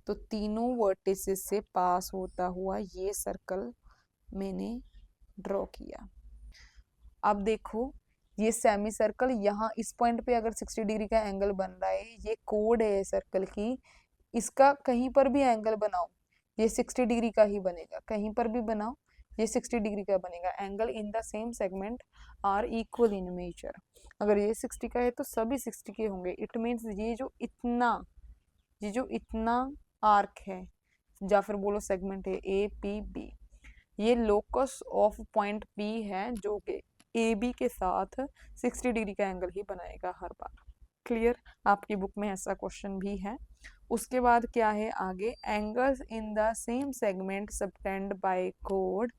तो तीनों वर्टिसेस से पास होता हुआ ये सर्कल मैंने ड्रॉ किया। अब देखो ये सेमी सर्कल यहाँ इस पॉइंट पे अगर 60 डिग्री का एंगल बन रहा है, ये कोड है सर्कल की, इसका कहीं पर भी एंगल बनाओ ये 60 डिग्री का ही बनेगा, कहीं पर भी बनाओ ये 60 डिग्री का बनेगा। Angle in the same segment are equal in measure. अगर ये 60 का है तो सभी 60 के होंगे। इट मीन्स ये जो इतना आर्क है या फिर बोलो सेगमेंट है ए पी बी, ये लोकस ऑफ पॉइंट बी है जो कि ए बी के साथ 60 डिग्री का एंगल ही बनाएगा हर बार। क्लियर? आपकी बुक में ऐसा क्वेश्चन भी है। उसके बाद क्या है आगे, angles in the same segment subtended by कोड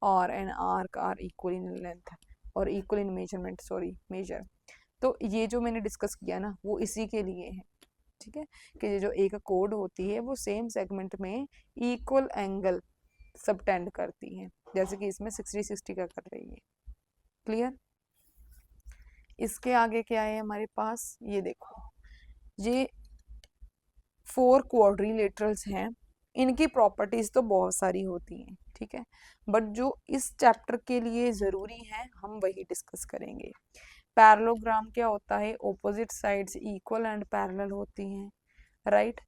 और an arc are equal in length और equal in measurement, sorry measure. तो ये जो मैंने डिस्कस किया ना वो इसी के लिए है, ठीक है, कि ये जो एक कोड होती है वो सेम सेगमेंट में इक्वल एंगल सबटेंड करती है, जैसे कि इसमें 60-60 का कर रही है। क्लियर? इसके आगे क्या है हमारे पास, ये देखो, ये 4 क्वाड्रिलेटरल्स हैं। इनकी प्रॉपर्टीज तो बहुत सारी होती हैं, ठीक है, बट जो इस चैप्टर के लिए जरूरी है हम वही डिस्कस करेंगे। पैरेललोग्राम क्या होता है, opposite sides equal and parallel होती हैं, राइट।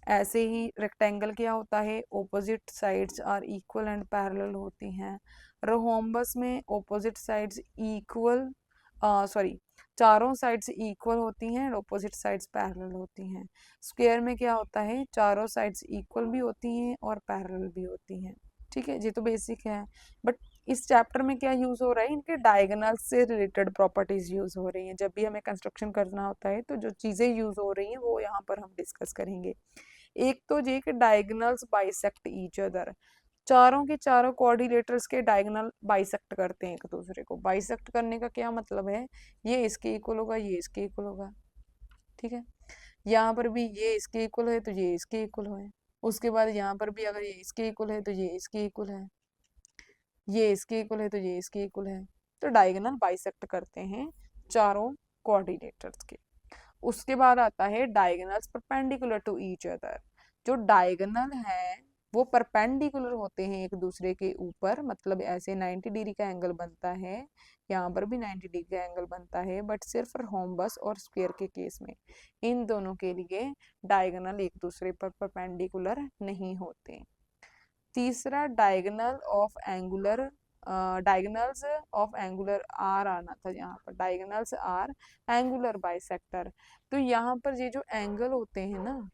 ऐसे ही रेक्टेंगल क्या होता है, opposite sides are equal and parallel होती हैं। रोम्बस में ऑपोजिट साइड्स इक्वल, सॉरी, चारों साइड्स इक्वल होती हैं, ऑपोजिट साइड्स पैरेलल होती हैं। स्क्वायर में क्या होता है, चारों साइड्स इक्वल भी होती हैं और पैरेलल भी होती हैं, ठीक है, ये तो बेसिक है। बट इस चैप्टर में क्या यूज हो रहा है, इनके डायगोनल से रिलेटेड प्रॉपर्टीज यूज हो रही हैं। जब भी हमें कंस्ट्रक्शन करना होता है तो जो चीजें यूज हो रही हैं वो यहाँ पर हम डिस्कस करेंगे। एक तो ये कि डायगोनल्स बाइसेक्ट ईच अदर, चारों के चारों कोऑर्डिनेटर्स के डायगोनल बाइसेक्ट करते हैं एक दूसरे को। बाइसेक्ट करने का क्या मतलब है, ये इसके इक्वल होगा, ये इसके इक्वल होगा, ठीक है। यहाँ पर भी ये इसके इक्वल है तो ये इसके इक्वल है। उसके बाद यहाँ पर भी अगर ये इसके इक्वल है तो ये इसके इक्वल है, ये इसके इक्वल है तो ये इसके इक्वल है। तो डायगोनल बाइसेक्ट करते हैं चारों कोऑर्डिनेटर्स के। उसके बाद आता है diagonals perpendicular to each other. जो डायगोनल है वो परपेंडिकुलर होते हैं एक दूसरे के ऊपर, मतलब ऐसे 90 डिग्री का एंगल बनता है, यहाँ पर भी 90 डिग्री का एंगल बनता है, बट सिर्फ रोम्बस और स्क्वायर के केस में। इन दोनों के लिए डायगोनल एक दूसरे पर परपेंडिकुलर नहीं होते। तीसरा डायगोनल्स ऑफ एंगुलर आर आना था, यहाँ पर डायगोनल्स आर एंगुलर बाइसेक्टर। तो यहाँ पर ये जो एंगल होते हैं ना,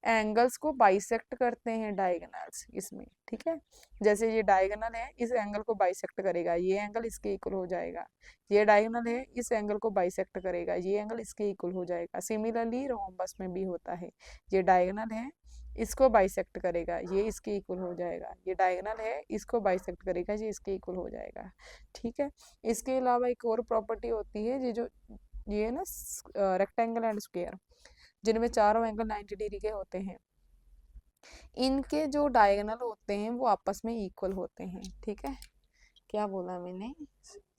एंगल्स को बाइसेक्ट करते हैं डायगोनल्स इसमें, ठीक है। जैसे ये डायगोनल है, इस एंगल को बाइसेक्ट करेगा, ये एंगल इसके इक्वल हो जाएगा। ये डायगोनल है, इस एंगल को बाइसेक्ट करेगा, ये एंगल इसके इक्वल हो जाएगा। सिमिलरली रोम्बस में भी होता है, ये डायगोनल है, इसको बाइसेक्ट करेगा, ये इसके इक्वल हो जाएगा। ये डायगोनल है, इसको बाइसेक्ट करेगा, ये इसके इक्वल हो जाएगा, ठीक है। इसके अलावा एक और प्रॉपर्टी होती है, ये है ना रेक्टेंगल एंड स्क्वायर, जिनमें चारों एंगल 90 डिग्री के होते हैं। इनके जो डायगोनल होते हैं वो आपस में इक्वल होते हैं, ठीक है। क्या बोला मैंने,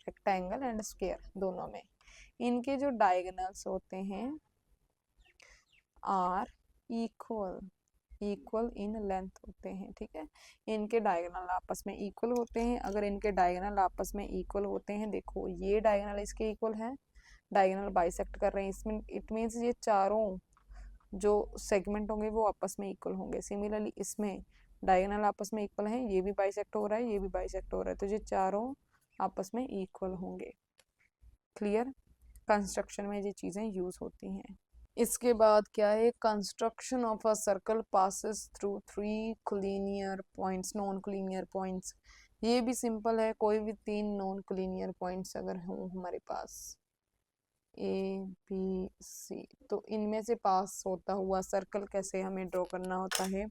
रेक्टेंगल एंड स्क्वायर दोनों में इनके जो डायगोनल्स होते हैं आर इक्वल इन लेंथ होते हैं, ठीक है। इनके डायगोनल आपस में इक्वल होते हैं। अगर इनके डायगोनल आपस में इक्वल होते हैं, देखो ये डायगोनल इसके इक्वल है, डायगोनल बाइसेक्ट कर रहे हैं, इसमें इट मीन्स ये चारों जो सेगमेंट होंगे वो आपस में इक्वल होंगे। सिमिलरली इसमें डायगोनल आपस में इक्वल हैं, ये भी बाइसेक्ट हो रहा है, ये भी बाइसेक्ट हो रहा है, तो ये चारों आपस में इक्वल होंगे। क्लियर? कंस्ट्रक्शन में ये चीजें यूज होती हैं। इसके बाद क्या है, construction of a circle passes through 3 collinear points, non collinear points. ये भी सिंपल है, कोई भी 3 नॉन कोलिनियर पॉइंट्स अगर हो हमारे पास ए बी सी, तो इनमें से पास होता हुआ सर्कल कैसे हमें ड्रॉ करना होता है।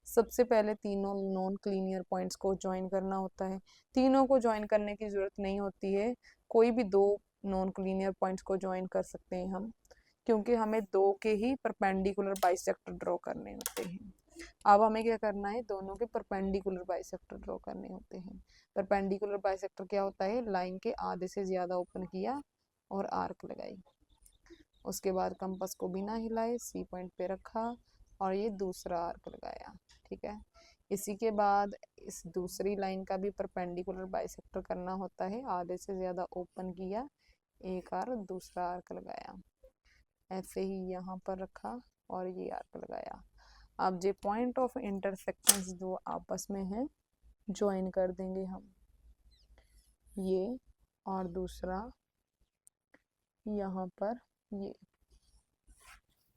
सबसे पहले तीनों नॉन कोलिनियर पॉइंट्स को ज्वाइन करना होता है। तीनों को ज्वाइन करने की जरूरत नहीं होती है, कोई भी 2 नॉन कोलिनियर पॉइंट्स को ज्वाइन कर सकते हैं हम, क्योंकि हमें 2 के ही परपेंडिकुलर बाइसेक्टर ड्रॉ करने होते हैं। अब हमें क्या करना है, दोनों के परपेंडिकुलर बाइसेक्टर ड्रॉ करने होते हैं। परपेंडिकुलर बाइसेक्टर क्या होता है, लाइन के आधे से ज्यादा ओपन किया और आर्क लगाई, उसके बाद कंपास को बिना हिलाए सी पॉइंट पे रखा और ये दूसरा आर्क लगाया, ठीक है। इसी के बाद इस दूसरी लाइन का भी परपेंडिकुलर बाइसेक्टर करना होता है, आधे से ज्यादा ओपन किया, एक आर्क दूसरा आर्क लगाया, ऐसे ही यहाँ पर रखा और ये आर्क लगाया। अब ये पॉइंट ऑफ इंटरसेक्शंस जो आपस में हैं ज्वाइन कर देंगे हम, ये और दूसरा यहाँ पर, ये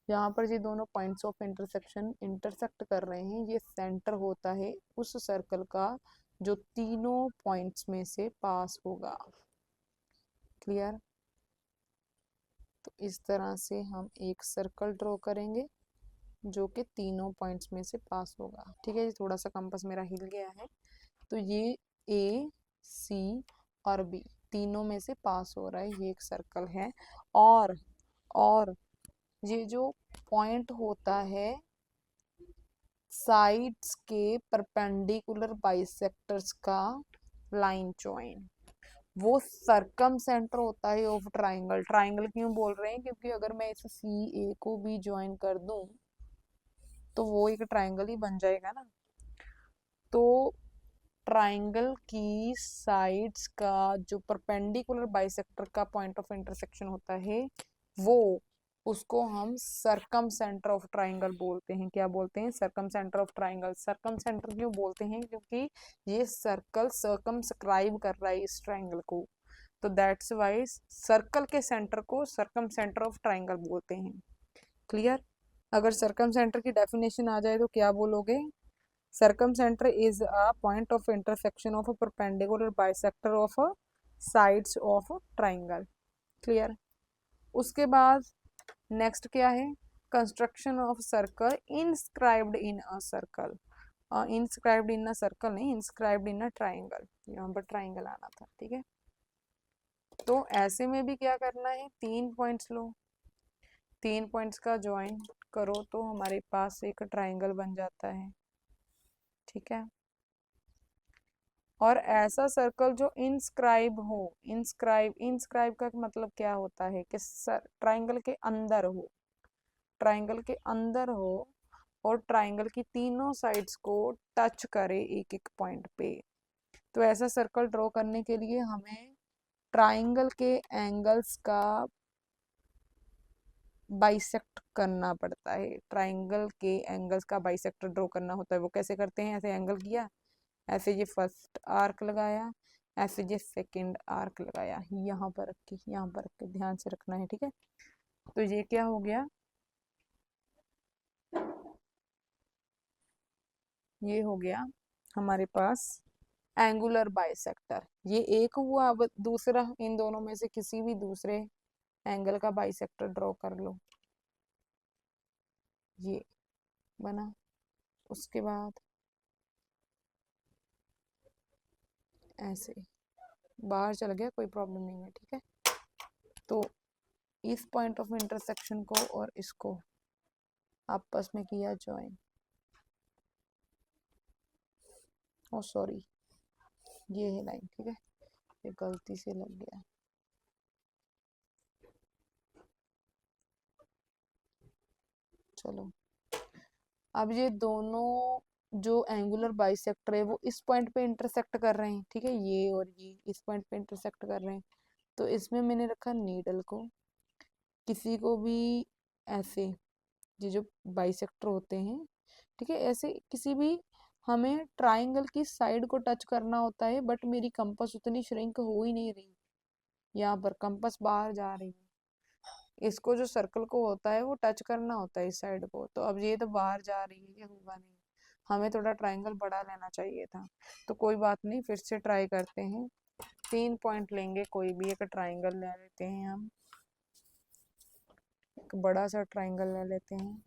यहाँ पर ये दोनों पॉइंट्स ऑफ इंटरसेक्शन इंटरसेक्ट कर रहे हैं, ये सेंटर होता है उस सर्कल का जो तीनों पॉइंट्स में से पास होगा। क्लियर? तो इस तरह से हम एक सर्कल ड्रॉ करेंगे जो कि तीनों पॉइंट्स में से पास होगा। ठीक है, थोड़ा सा कंपास मेरा हिल गया है। तो ये ए, सी और बी तीनों में से पास हो रहा है, ये एक सर्कल है। और ये जो पॉइंट होता है साइड्स के परपेंडिकुलर बाइसेक्टर्स का लाइन ज्वाइन, वो सरकम सेंटर होता है ऑफ ट्राइंगल। ट्राइंगल क्यों बोल रहे हैं? क्योंकि अगर मैं इस सी ए को भी ज्वाइन कर दूं तो वो एक ट्राइंगल ही बन जाएगा ना। तो ट्राइंगल की साइड्स का जो परपेंडिकुलर बाइसेक्टर का पॉइंट ऑफ इंटरसेक्शन होता है वो, उसको हम सरकम सेंटर ऑफ ट्राइंगल बोलते हैं। क्या बोलते हैं? सरकम सेंटर ऑफ ट्राइंगल। सरकम सेंटर क्यों बोलते हैं? क्योंकि ये सर्कल सर्कमस्क्राइब कर रहा है इस ट्राइंगल को, तो दैट्स वाई सर्कल के सेंटर को सरकम सेंटर ऑफ ट्राइंगल बोलते हैं। क्लियर? अगर सरकम सेंटर की डेफिनेशन आ जाए तो क्या बोलोगे? Circumcenter is a point of intersection of a perpendicular bisector of a sides of a triangle. Clear? उसके बाद नेक्स्ट क्या है? Construction of circle inscribed in a circle. Inscribed in a circle नहीं, इंस्क्राइब्ड इन अ ट्राइंगल। यहाँ पर triangle आना था। ठीक है, तो ऐसे में भी क्या करना है? तीन पॉइंट्स लो, तीन पॉइंट्स का ज्वाइन करो तो हमारे पास एक ट्राइंगल बन जाता है। ठीक है, और ऐसा सर्कल जो इंस्क्राइब हो। इंस्क्राइब का मतलब क्या होता है कि ट्राइंगल के अंदर हो, ट्राइंगल के अंदर हो और ट्राइंगल की तीनों साइड्स को टच करे एक एक पॉइंट पे। तो ऐसा सर्कल ड्रॉ करने के लिए हमें ट्राइंगल के एंगल्स का बाइसेक्ट करना पड़ता है। ट्राइंगल के एंगल्स का बाइसेक्टर ड्रॉ करना होता है। वो कैसे करते हैं? ऐसे एंगल किया, ऐसे ये फर्स्ट आर्क लगाया, ऐसे ये सेकंड आर्क लगाया, यहाँ पर रख के, यहाँ पर रख के, ध्यान से रखना है। ठीक है, तो ये क्या हो गया? ये हो गया हमारे पास एंगुलर बाइसेक्टर। ये एक हुआ। अब दूसरा, इन दोनों में से किसी भी दूसरे एंगल का बाइसेक्टर ड्रॉ कर लो। ये बना। उसके बाद ऐसे बाहर चल गया, कोई प्रॉब्लम नहीं है। ठीक है, तो इस पॉइंट ऑफ इंटरसेक्शन को और इसको आपस में किया ज्वाइन। ओ सॉरी, ये है लाइन। ठीक है, ये गलती से लग गया। चलो, अब ये दोनों जो एंगुलर बाइसेक्टर है वो इस पॉइंट पे इंटरसेक्ट कर रहे हैं। ठीक है, ये और ये इस पॉइंट पे इंटरसेक्ट कर रहे हैं। तो इसमें मैंने रखा नीडल को, किसी को भी ऐसे, ये जो बाइसेक्टर होते हैं, ठीक है, ऐसे किसी भी, हमें ट्राइंगल की साइड को टच करना होता है, बट मेरी कंपास उतनी श्रिंक हो ही नहीं रही, यहाँ पर कंपास बाहर जा रही है। इसको जो सर्कल को होता है वो टच करना होता है इस साइड को, तो अब ये तो बाहर जा रही है, ये होगा नहीं। हमें थोड़ा ट्राइंगल बड़ा लेना चाहिए था, तो कोई बात नहीं, फिर से ट्राई करते हैं। तीन पॉइंट लेंगे, कोई भी एक ट्राइंगल ले लेते हैं हम, एक बड़ा सा ट्राइंगल ले लेते हैं।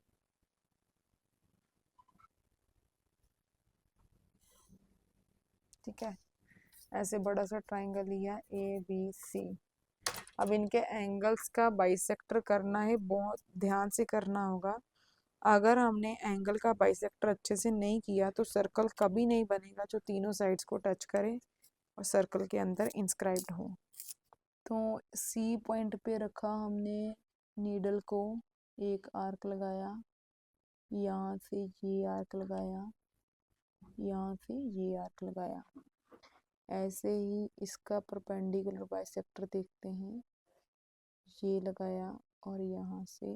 ठीक है, ऐसे बड़ा सा ट्राइंगल लिया, ए बी सी। अब इनके एंगल्स का बाइसेक्टर करना है, बहुत ध्यान से करना होगा। अगर हमने एंगल का बाइसेक्टर अच्छे से नहीं किया तो सर्कल कभी नहीं बनेगा जो तीनों साइड्स को टच करे और सर्कल के अंदर इंस्क्राइब्ड हो। तो सी पॉइंट पे रखा हमने नीडल को, एक आर्क लगाया, यहाँ से ये आर्क लगाया, यहाँ से ये आर्क लगाया। ऐसे ही इसका परपेंडिकुलर बाइसेक्टर देखते हैं, ये लगाया और यहाँ से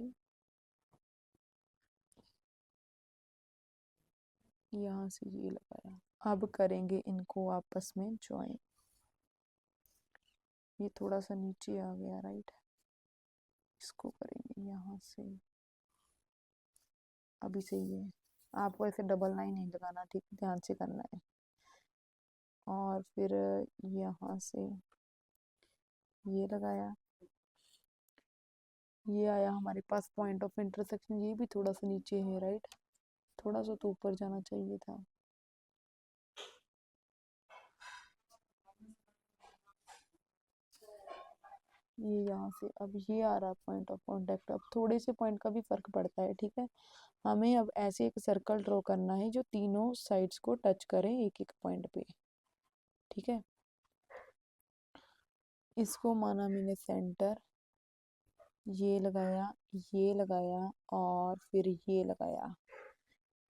यहाँ से ये लगाया। अब करेंगे इनको आपस में ज्वाइन। ये थोड़ा सा नीचे आ गया, राइट। इसको करेंगे यहाँ से। अभी सही है। आपको ऐसे डबल लाइन नहीं लगाना, ठीक, ध्यान से करना है। और फिर यहाँ से ये लगाया। ये आया हमारे पास पॉइंट ऑफ इंटरसेक्शन। ये भी थोड़ा सा नीचे है, राइट। थोड़ा सा तो ऊपर जाना चाहिए था। ये यहाँ से अब ये आ रहा पॉइंट ऑफ कांटेक्ट। अब थोड़े से पॉइंट का भी फर्क पड़ता है, ठीक है। हमें अब ऐसे एक सर्कल ड्रॉ करना है जो तीनों साइड्स को टच करे एक एक पॉइंट पे, ठीक है। इसको माना मैंने सेंटर, ये लगाया, ये लगाया और फिर ये लगाया।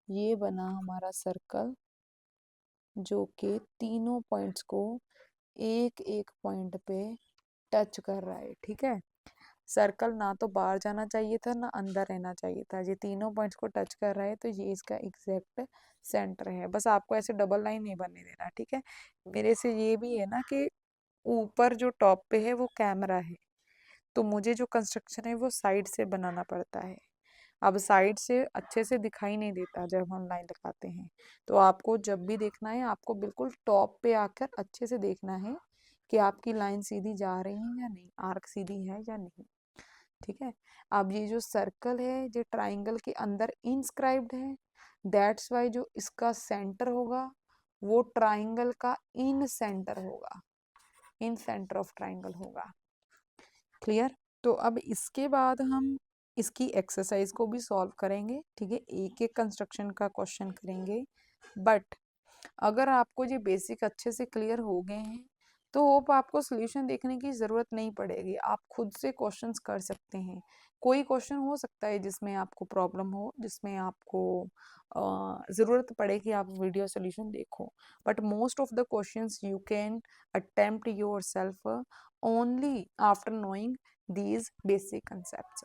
ये बना हमारा सर्कल जो कि तीनों पॉइंट्स को एक एक पॉइंट पे टच कर रहा है, ठीक है। सर्कल ना तो बाहर जाना चाहिए था ना अंदर रहना चाहिए था। ये तीनों पॉइंट्स को टच कर रहा है तो ये इसका एग्जैक्ट सेंटर है। बस आपको ऐसे डबल लाइन नहीं बनने देना, ठीक है। मेरे से ये भी है ना कि ऊपर जो टॉप पे है वो कैमरा है, तो मुझे जो कंस्ट्रक्शन है वो साइड से बनाना पड़ता है। अब साइड से अच्छे से दिखाई नहीं देता जब हम लाइन लगाते हैं। तो आपको जब भी देखना है आपको बिल्कुल टॉप पे आकर अच्छे से देखना है कि आपकी लाइन सीधी जा रही है या नहीं, आर्क सीधी है या नहीं, ठीक है। अब ये जो सर्कल है ये ट्राइंगल के अंदर इंस्क्राइब्ड है, दैट्स वाई जो इसका सेंटर होगा वो ट्राइंगल का इन सेंटर होगा, इन सेंटर ऑफ ट्राइंगल होगा। क्लियर। तो अब इसके बाद हम इसकी एक्सरसाइज को भी सॉल्व करेंगे, ठीक है। एक एक कंस्ट्रक्शन का क्वेश्चन करेंगे। बट अगर आपको ये बेसिक अच्छे से क्लियर हो गए हैं तो होप आपको सॉल्यूशन देखने की ज़रूरत नहीं पड़ेगी, आप खुद से क्वेश्चंस कर सकते हैं। कोई क्वेश्चन हो सकता है जिसमें आपको प्रॉब्लम हो, जिसमें आपको ज़रूरत पड़े कि आप वीडियो सॉल्यूशन देखो, but most of the questions you can attempt yourself only after knowing these basic concepts.